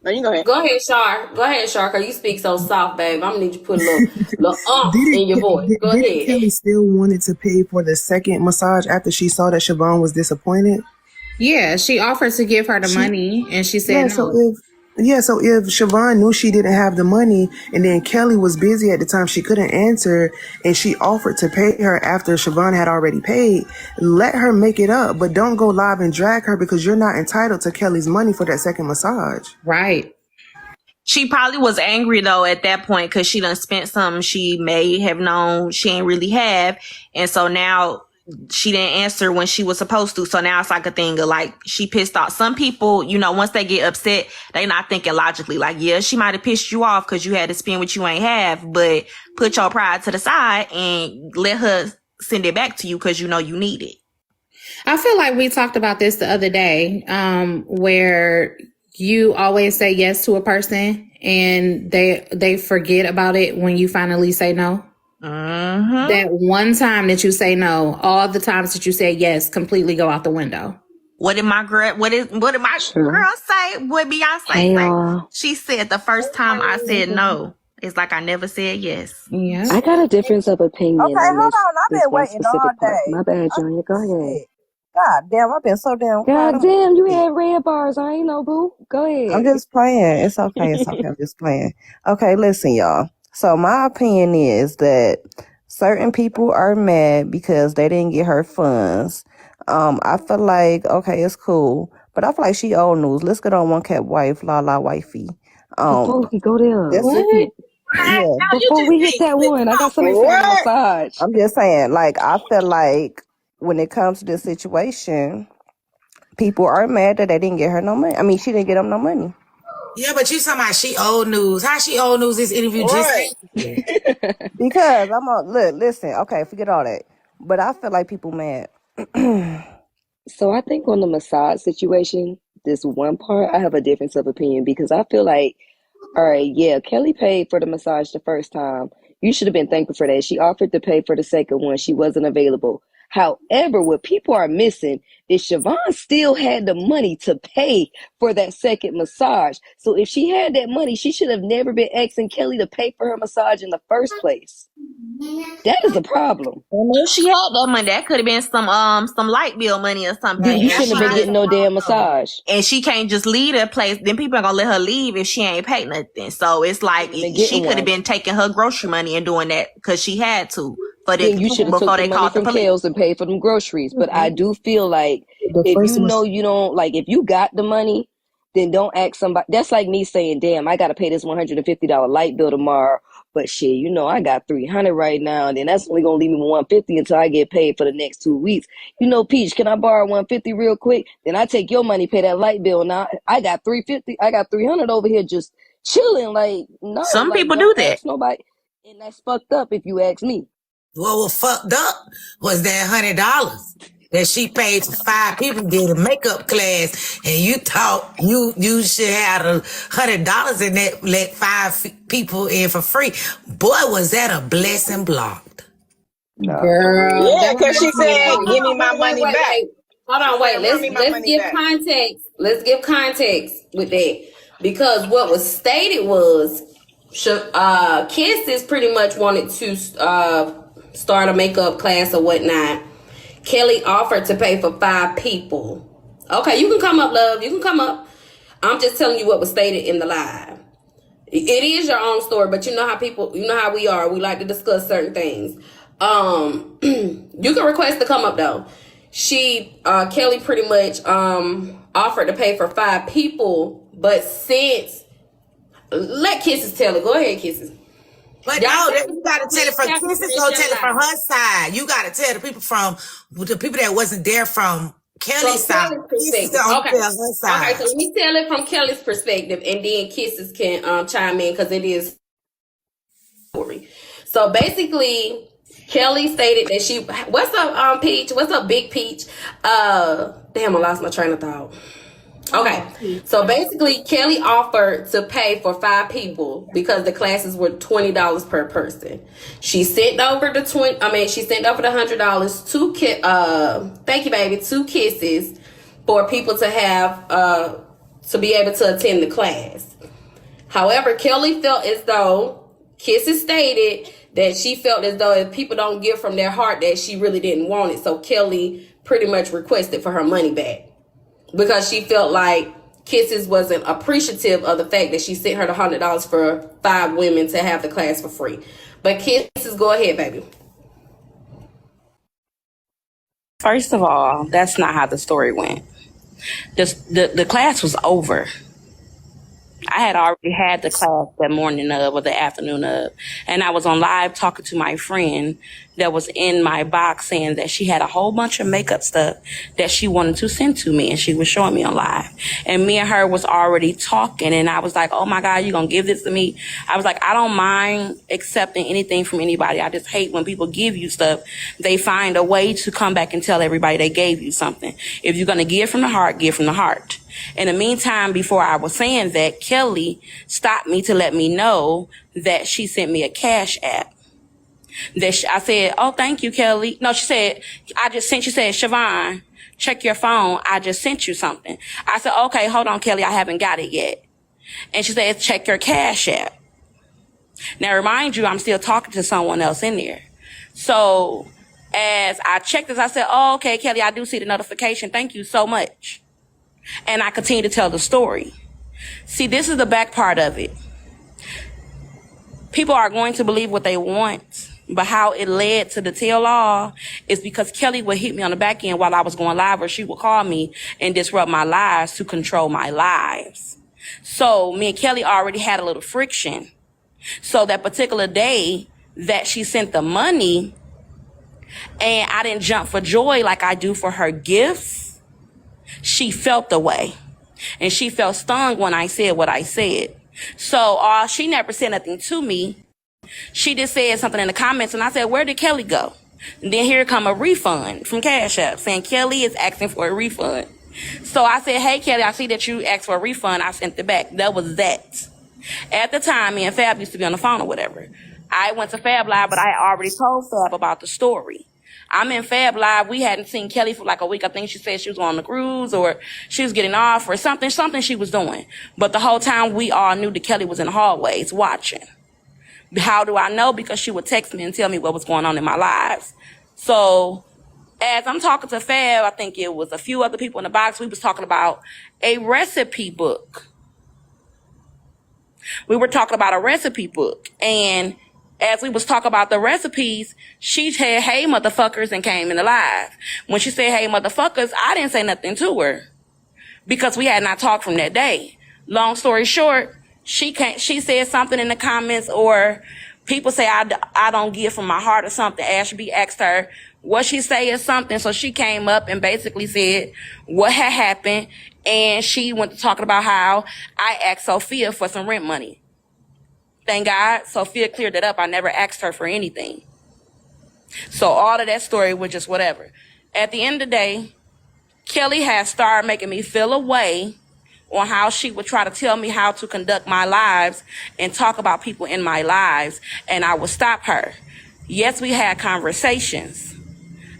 No, you go ahead. Go ahead, Shar. Go ahead, Shar, because you speak so soft, babe. I'm going to need you to put a little Didn't in your voice. Go didn't ahead. Kelly still wanted to pay for the second massage after she saw that Siobhan was disappointed? Yeah, she offered to give her the money, and she said Yeah, no. so if Siobhan knew she didn't have the money and then Kelly was busy at the time, she couldn't answer, and she offered to pay her after Siobhan had already paid, let her make it up, but don't go live and drag her because you're not entitled to Kelly's money for that second massage. Right. She probably was angry though at that point because she done spent something she may have known she ain't really have. And so now she didn't answer when she was supposed to. So now it's like a thing of like, she pissed off. Some people, you know, once they get upset, they not thinking logically. Like, yeah, she might have pissed you off because you had to spend what you ain't have, but put your pride to the side and let her send it back to you because you know you need it. I feel like we talked about this the other day, where you always say yes to a person and they forget about it when you finally say no. Mm-hmm. That one time that you say no, all the times that you say yes completely go out the window. What did my girl girl say? What Beyonce say? She said the first time I said no, it's like I never said yes. Yeah. I got a difference of opinion Okay, on hold this, on. I've this been one waiting all specific part. day. My bad, Junior. Go ahead. Shit. God damn, I've been so damn quiet. God damn, you had red bars. I ain't know, boo. Go I'm ahead. just playing. It's okay. It's okay. I'm just playing. Okay, listen, y'all. So my opinion is that certain people are mad because they didn't get her funds. I feel like, okay, it's cool. But I feel like she old news. Let's get on One Cat Wife, La La Wifey. Before we go there, What? Yeah. before we hit that one, I got something to say on the massage. I'm just saying, like, I feel like when it comes to this situation, people are mad that they didn't get her no money. I mean, she didn't get them no money. Yeah, but you talking about she old news. How she old news this interview just Because I'm on, listen, okay, forget all that. But I feel like people mad. So I think on the massage situation, this one part, I have a difference of opinion because I feel like, all right, yeah, Kelly paid for the massage the first time. You should have been thankful for that. She offered to pay for the second one. She wasn't available. However, what people are missing is Siobhan still had the money to pay for that second massage. So if she had that money, she should have never been asking Kelly to pay for her massage in the first place. That is the problem. If she had that money, that could have been some light bill money or something. Then you shouldn't have been getting no damn massage. And she can't just leave that place. Then people are gonna let her leave if she ain't paid nothing. So it's like she could have been taking her grocery money and doing that because she had to. But then you should have took the money from Kels and paid for them groceries. But I do feel like if you know you don't, like, if you got the money, then don't ask somebody. That's like me saying, damn, I got to pay this $150 light bill tomorrow. But shit, you know, I got $300 right now. And then that's only going to leave me $150 until I get paid for the next 2 weeks. You know, Peach, can I borrow $150 real quick? Then I take your money, pay that light bill. Now I got $350. I got $300 over here just chilling. Like, no. Some like, people don't do that. ask nobody. And that's fucked up if you ask me. What fucked up was that $100 that she paid for 5 people to get a makeup class, and you thought you should have $100 and that let 5 people in for free. Boy, was that a blessing blocked. Girl. Yeah, because she said, give me my money back. Hold on, wait. Let's give context. Let's give context with that. Because what was stated was Kisses pretty much wanted to start a makeup class or whatnot. Kelly offered to pay for 5 people. Okay, you can come up, love. You can come up. I'm just telling you what was stated in the live. It is your own story, but you know how we are. We like to discuss certain things. You can request to come up though. Kelly pretty much offered to pay for 5 people, but let Kisses tell it. Go ahead, Kisses. But no, you gotta tell it from Kisses, go tell it from her side. You gotta tell the people that wasn't there from Kelly's side. Kisses don't tell her side. Okay, so let me tell it from Kelly's perspective, and then Kisses can chime in because it is story. So basically, Kelly stated that she. What's up, Peach? What's up, Big Peach? Damn, I lost my train of thought. Okay, so basically, Kelly offered to pay for 5 people because the classes were $20 per person. She sent over the $100 to thank you, baby, 2 Kisses for people to have to be able to attend the class. However, Kelly felt as though, Kissy stated that she felt as though if people don't give from their heart, that she really didn't want it. So Kelly pretty much requested for her money back because she felt like Kisses wasn't appreciative of the fact that she sent her the $100 for 5 women to have the class for free. But Kisses, go ahead, baby. First of all, that's not how the story went. The class was over. I had already had the class that morning of or the afternoon of, and I was on live talking to my friend that was in my box saying that she had a whole bunch of makeup stuff that she wanted to send to me, and she was showing me on live. And me and her was already talking, and I was like, oh my God, you gonna give this to me? I was like, I don't mind accepting anything from anybody. I just hate when people give you stuff. They find a way to come back and tell everybody they gave you something. If you're gonna give from the heart, give from the heart. In the meantime, before I was saying that, Kelly stopped me to let me know that she sent me a Cash App. I said, oh, thank you, Kelly. No, she said, she said, Siobhan, check your phone. I just sent you something. I said, okay, hold on, Kelly. I haven't got it yet. And she said, check your Cash App. Now, remind you, I'm still talking to someone else in there. So as I checked this, I said, oh, okay, Kelly, I do see the notification. Thank you so much. And I continue to tell the story. See, this is the back part of it. People are going to believe what they want, but how it led to the tell-all is because Kelly would hit me on the back end while I was going live, or she would call me and disrupt my lives to control my lives. So me and Kelly already had a little friction. So that particular day that she sent the money, and I didn't jump for joy like I do for her gifts, she felt the way, and she felt stung when I said what I said. So she never said nothing to me. She just said something in the comments, and I said, where did Kelly go? And then here come a refund from Cash App saying Kelly is asking for a refund. So I said, hey, Kelly, I see that you asked for a refund. I sent it back. That was that. At the time, me and Fab used to be on the phone or whatever. I went to Fab Live, but I had already told Fab about the story. I'm in Fab Live. We hadn't seen Kelly for like a week. I think she said she was on the cruise or she was getting off or something she was doing. But the whole time we all knew that Kelly was in the hallways watching. How do I know? Because she would text me and tell me what was going on in my lives. So as I'm talking to Fab, I think it was a few other people in the box, we was talking about a recipe book. We were talking about a recipe book, and as we was talking about the recipes, she said, hey, motherfuckers, and came in the live. When she said, hey, motherfuckers, I didn't say nothing to her because we had not talked from that day. Long story short, she said something in the comments, or people say I don't give from my heart or something. Ashby asked her what she say is something. So she came up and basically said what had happened. And she went to talking about how I asked Sophia for some rent money. Thank God, Sophia cleared it up. I never asked her for anything. So all of that story was just whatever. At the end of the day, Kelly has started making me feel a way on how she would try to tell me how to conduct my lives and talk about people in my lives, and I would stop her. Yes, we had conversations.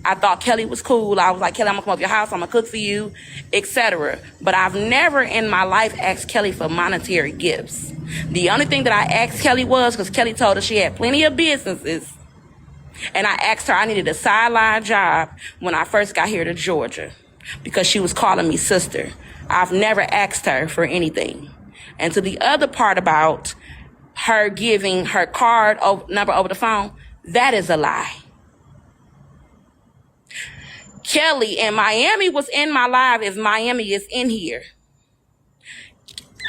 I thought Kelly was cool. I was like, Kelly, I'm gonna come up to your house, I'm gonna cook for you, etc. But I've never in my life asked Kelly for monetary gifts. The only thing that I asked Kelly was, because Kelly told us she had plenty of businesses, and I asked her I needed a sideline job when I first got here to Georgia, because she was calling me sister. I've never asked her for anything. And to the other part about her giving her card number over the phone, that is a lie. Kelly in Miami was in my live as Miami is in here.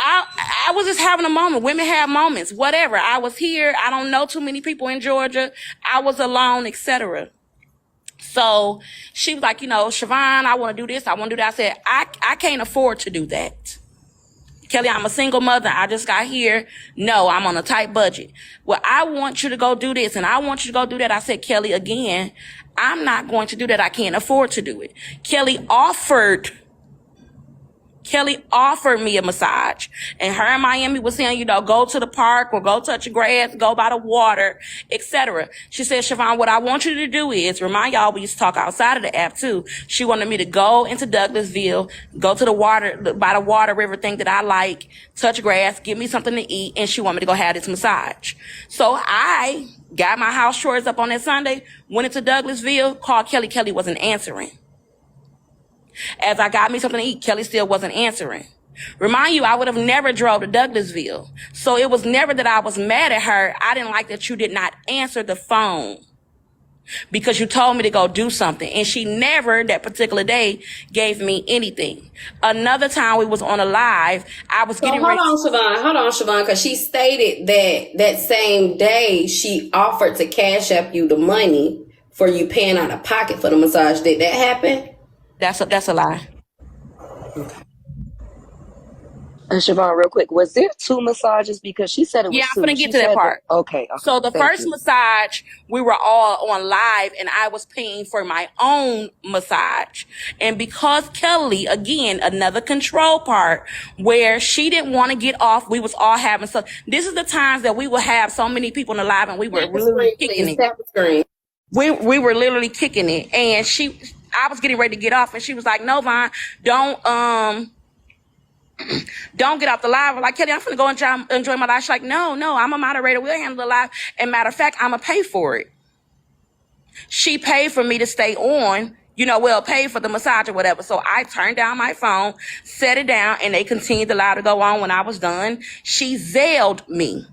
I was just having a moment. Women have moments, whatever. I was here. I don't know too many people in Georgia. I was alone, etc. So she was like, Siobhan, I want to do this. I want to do that. I said, I can't afford to do that. Kelly, I'm a single mother. I just got here. No, I'm on a tight budget. Well, I want you to go do this and I want you to go do that. I said, Kelly, again, I'm not going to do that. I can't afford to do it. Kelly offered Kelly offered me a massage, and her and Miami was saying, go to the park or go touch the grass, go by the water, etc. She said, Siobhan, what I want you to do is, remind y'all, we used to talk outside of the app too. She wanted me to go into Douglasville, go to the water, by the water river thing that I like, touch grass, give me something to eat, and she wanted me to go have this massage. So I got my house chores up on that Sunday, went into Douglasville, called Kelly. Kelly wasn't answering. As I got me something to eat, Kelly still wasn't answering. Remind you, I would have never drove to Douglasville. So it was never that I was mad at her. I didn't like that you did not answer the phone because you told me to go do something. And she never, that particular day, gave me anything. Another time we was on a live, I was getting ready. Hold on, Siobhan, because she stated that same day she offered to cash up you the money for you paying out of pocket for the massage. Did that happen? That's a lie. Siobhan, real quick, was there 2 massages? Because she said it was 2. Yeah, I'm gonna get to that part. Okay. So the first massage, we were all on live, and I was paying for my own massage. And because Kelly, again, another control part, where she didn't want to get off, we was all having so. This is the times that we would have so many people in the live, and we were literally kicking it. We were literally kicking it, and I was getting ready to get off, and she was like, "No, Vaughn, don't get off the live." I'm like, Kelly, I'm finna go enjoy my life. She's like, no, I'm a moderator. We'll handle the live. And matter of fact, I'm gonna pay for it. She paid for me to stay on, paid for the massage or whatever. So I turned down my phone, set it down, and they continued the live to go on. When I was done, she Zelled me.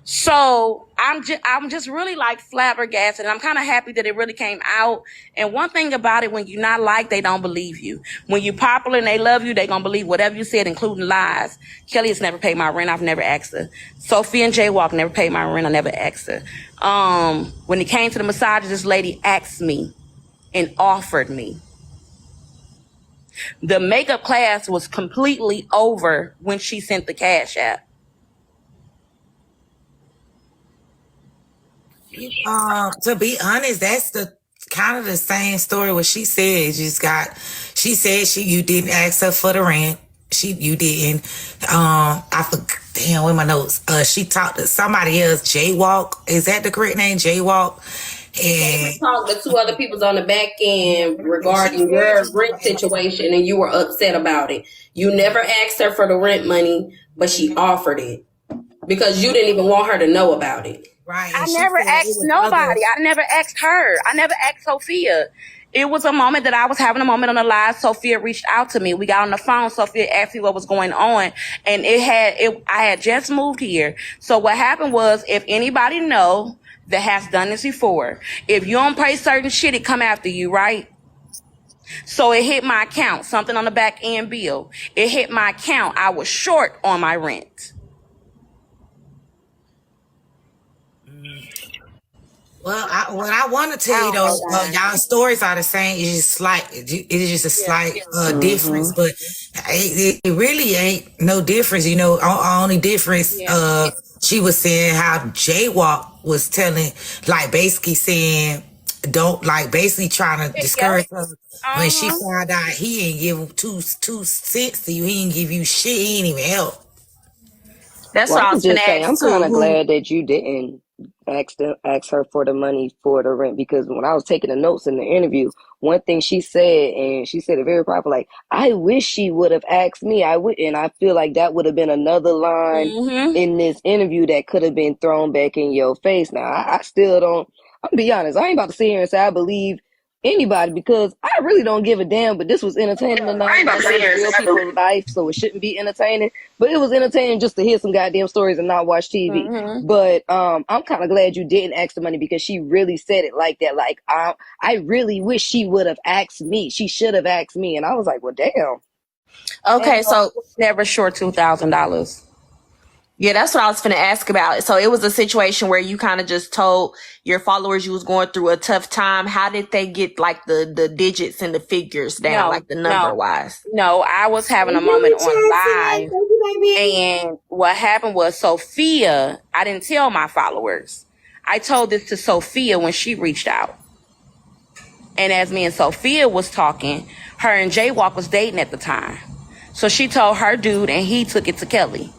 So I'm just really like flabbergasted, and I'm kind of happy that it really came out. And one thing about it, when you're not liked, they don't believe you. When you're popular and they love you, they gonna believe whatever you said, including lies. Kelly has never paid my rent. I've never asked her. Sophia and Jaywalk never paid my rent. I never asked her. When it came to the massages, this lady asked me and offered me. The makeup class was completely over when she sent the cash app. To be honest, that's the kind of the same story what she said. She said you didn't ask her for the rent. You didn't. I forgot. Damn, where my notes? She talked to somebody else. Jaywalk. Is that the correct name? Jaywalk. And we talked to 2 other people on the back end regarding your rent situation, and you were upset about it. You never asked her for the rent money, but she offered it because you didn't even want her to know about it. Right. I never asked nobody. I never asked her. I never asked Sophia. It was a moment that I was having a moment on the live. Sophia reached out to me. We got on the phone. Sophia asked me what was going on, and I had just moved here. So what happened was, if anybody know that has done this before, if you don't pay certain shit, it come after you, right? So it hit my account, something on the back end bill. It hit my account. I was short on my rent. Well, what I want to tell you though, y'all stories are the same. It's just just a slight difference, but it really ain't no difference. Only difference. She was saying how Jaywalk was telling, basically saying, basically trying to discourage her when she found out he ain't give two cents to you. He ain't give you shit. He ain't even help. That's what I was just saying. I'm kind of glad that you didn't ask her for the money for the rent, because when I was taking the notes in the interview, one thing she said, and she said it very proper, I wish she would have asked me. And I feel like that would have been another line in this interview that could have been thrown back in your face. Now, I still don't. I'll be honest. I ain't about to sit here and say I believe anybody, because I really don't give a damn. But this was entertaining tonight. Real people's life, so it shouldn't be entertaining. But it was entertaining just to hear some goddamn stories and not watch TV. But I'm kind of glad you didn't ask the money, because she really said it like that. I really wish she would have asked me. She should have asked me. And I was like, well, damn. Okay, so never short $2,000. Yeah, that's what I was finna ask about. So it was a situation where you kind of just told your followers you was going through a tough time. How did they get the digits and the figures down, the number wise? No, I was having a moment on live, and what happened was Sophia, I didn't tell my followers. I told this to Sophia when she reached out. And as me and Sophia was talking, her and Jaywalk was dating at the time. So she told her dude and he took it to Kelly.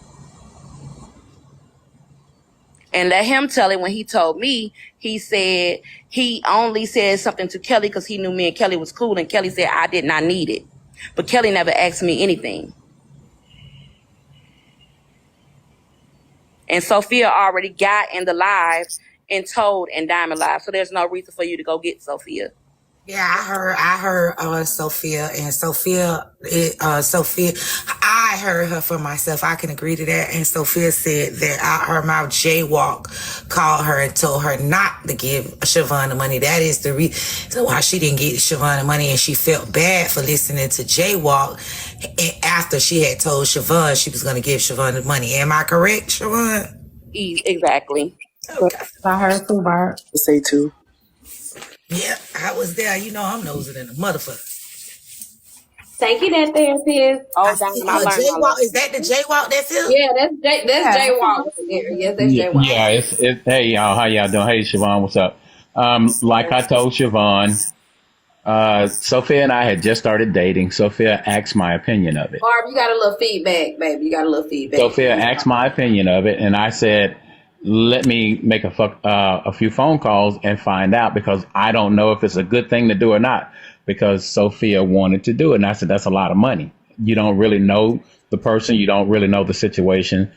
And let him tell it. When he told me, he said he only said something to Kelly because he knew me and Kelly was cool. And Kelly said I did not need it. But Kelly never asked me anything. And Sophia already got in the live and told in Diamond Live. So there's no reason for you to go get Sophia. Yeah, I heard Sophia, and Sophia, I heard her for myself. I can agree to that. And Sophia said that out her mouth, Jaywalk called her and told her not to give Siobhan the money. That is the reason why she didn't get Siobhan the money, and she felt bad for listening to Jaywalk after she had told Siobhan she was going to give Siobhan the money. Am I correct, Siobhan? Exactly. Okay. I heard too, Bart. Say too. Yeah, I was there. You know, I'm nosing than a motherfucker. Thank you, that therapist. Oh, Jaywalk, is that the Jaywalk that feel? Yeah, that's Jaywalk right there. Yes, that's Jaywalk. Yeah, it's hey y'all, how y'all doing? Hey Siobhan, what's up? Like I told Siobhan, Sophia and I had just started dating. Sophia asked my opinion of it. Barb, you got a little feedback, baby. You got a little feedback. Sophia asked my opinion of it, and I said, let me make a few phone calls and find out, because I don't know if it's a good thing to do or not, because Sophia wanted to do it. And I said, that's a lot of money. You don't really know the person. You don't really know the situation.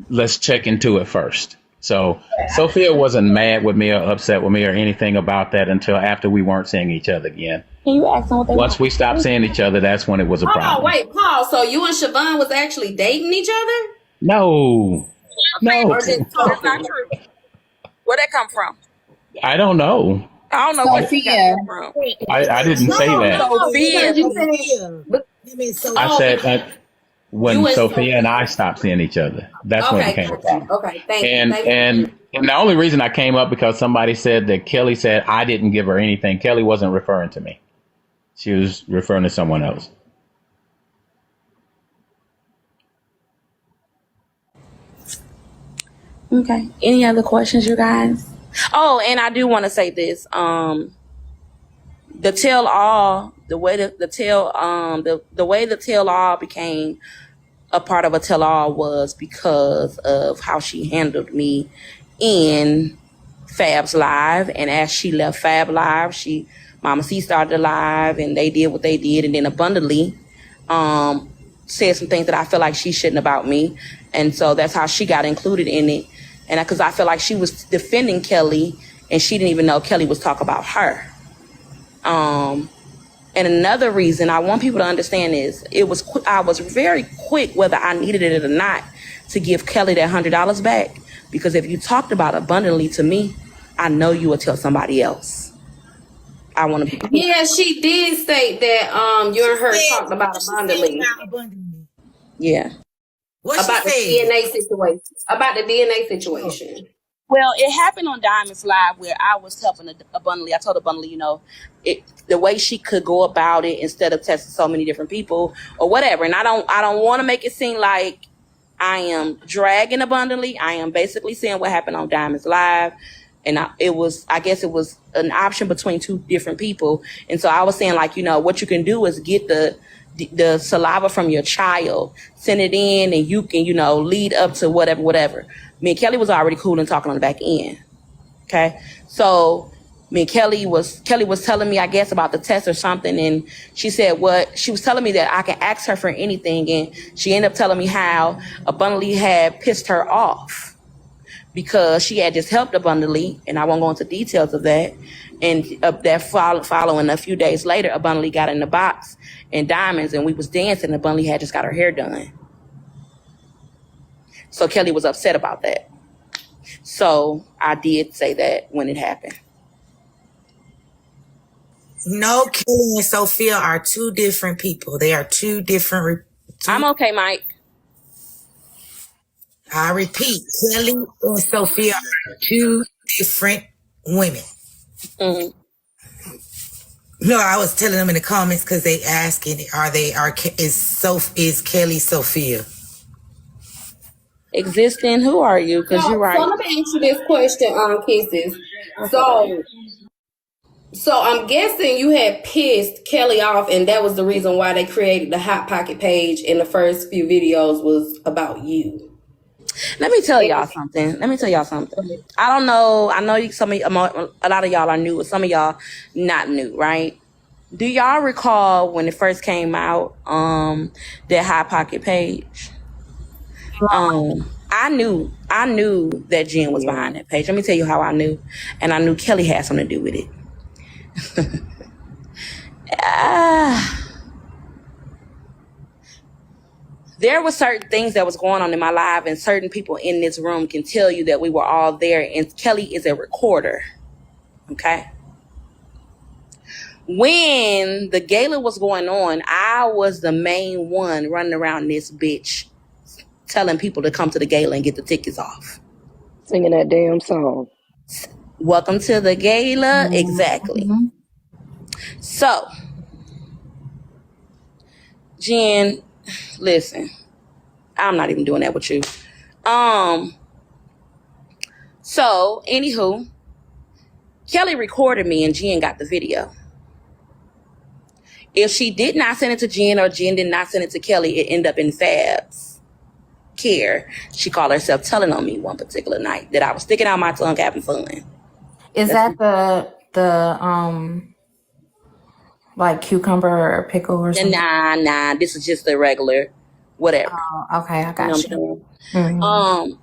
Let's check into it first. So Sophia wasn't mad with me or upset with me or anything about that until after we weren't seeing each other again. Can you ask them what they Once we stopped seeing each other, that's when it was a problem. Oh, wait, Paul. So you and Siobhan was actually dating each other? No. Or that's not true. Where'd that come from? I don't know. I don't know where she got that from. I didn't say that. I said that when Sophia and I stopped seeing each other. That's when it became a problem. Okay, thank you. And the only reason I came up because somebody said that Kelly said I didn't give her anything. Kelly wasn't referring to me. She was referring to someone else. Okay. Any other questions, you guys? Oh, and I do want to say this. The tell all, the way the tell all became a part of a tell all was because of how she handled me in Fab's live. And as she left Fab live, Mama C started a live, and they did what they did, and then abundantly said some things that I feel like she shouldn't about me. And so that's how she got included in it. And because I feel like she was defending Kelly, and she didn't even know Kelly was talking about her. And another reason I want people to understand is I was very quick, whether I needed it or not, to give Kelly that $100 back. Because if you talked about abundantly to me, I know you would tell somebody else. I want to. Yeah, she did state that you and her talked about abundantly. Yeah. About the DNA situation. About the DNA situation. Well, it happened on Diamond's Live where I was helping abundantly. I told abundantly, the way she could go about it instead of testing so many different people or whatever. And I don't want to make it seem like I am dragging abundantly. I am basically saying what happened on Diamond's Live. And I guess it was an option between two different people. And so I was saying, what you can do is get the saliva from your child, send it in, and you can, lead up to whatever. Me and Kelly was already cool and talking on the back end. Okay. So me and Kelly was telling me, I guess, about the test or something. And she said she was telling me that I can ask her for anything. And she ended up telling me how abundantly had pissed her off because she had just helped abundantly. And I won't go into details of that. And that following a few days later, abundantly got in the box and diamonds, and we was dancing, and abundantly had just got her hair done. So Kelly was upset about that. So I did say that when it happened. No, Kelly and Sophia are two different people. They are two different. I'm okay, Mike. I repeat, Kelly and Sophia are two different women. Mm-hmm. No, I was telling them in the comments because they asking, is Kelly Sophia? Existing? Who are you? Because you're right. So let me ask you this question, Kisses. So So I'm guessing you had pissed Kelly off, and that was the reason why they created the Hot Pocket page. And the first few videos was about you. Let me tell y'all something. I don't know. I know a lot of y'all are new, but some of y'all not new, right? Do y'all recall when it first came out, that Hot Pocket page? I knew that Jen was behind that page. Let me tell you how I knew. And I knew Kelly had something to do with it. There were certain things that was going on in my life, and certain people in this room can tell you that we were all there, and Kelly is a recorder. Okay? When the gala was going on, I was the main one running around this bitch telling people to come to the gala and get the tickets off. Singing that damn song. Welcome to the gala. Exactly. So, Jen, listen, I'm not even doing that with you. So, anywho, Kelly recorded me and Jen got the video. If she did not send it to Jen or Jen did not send it to Kelly, it ended up in Fab's care. She called herself telling on me one particular night that I was sticking out my tongue having fun. Is that the like cucumber or pickle or something? Nah. This is just a regular whatever. Oh, okay, I got you. Mm-hmm.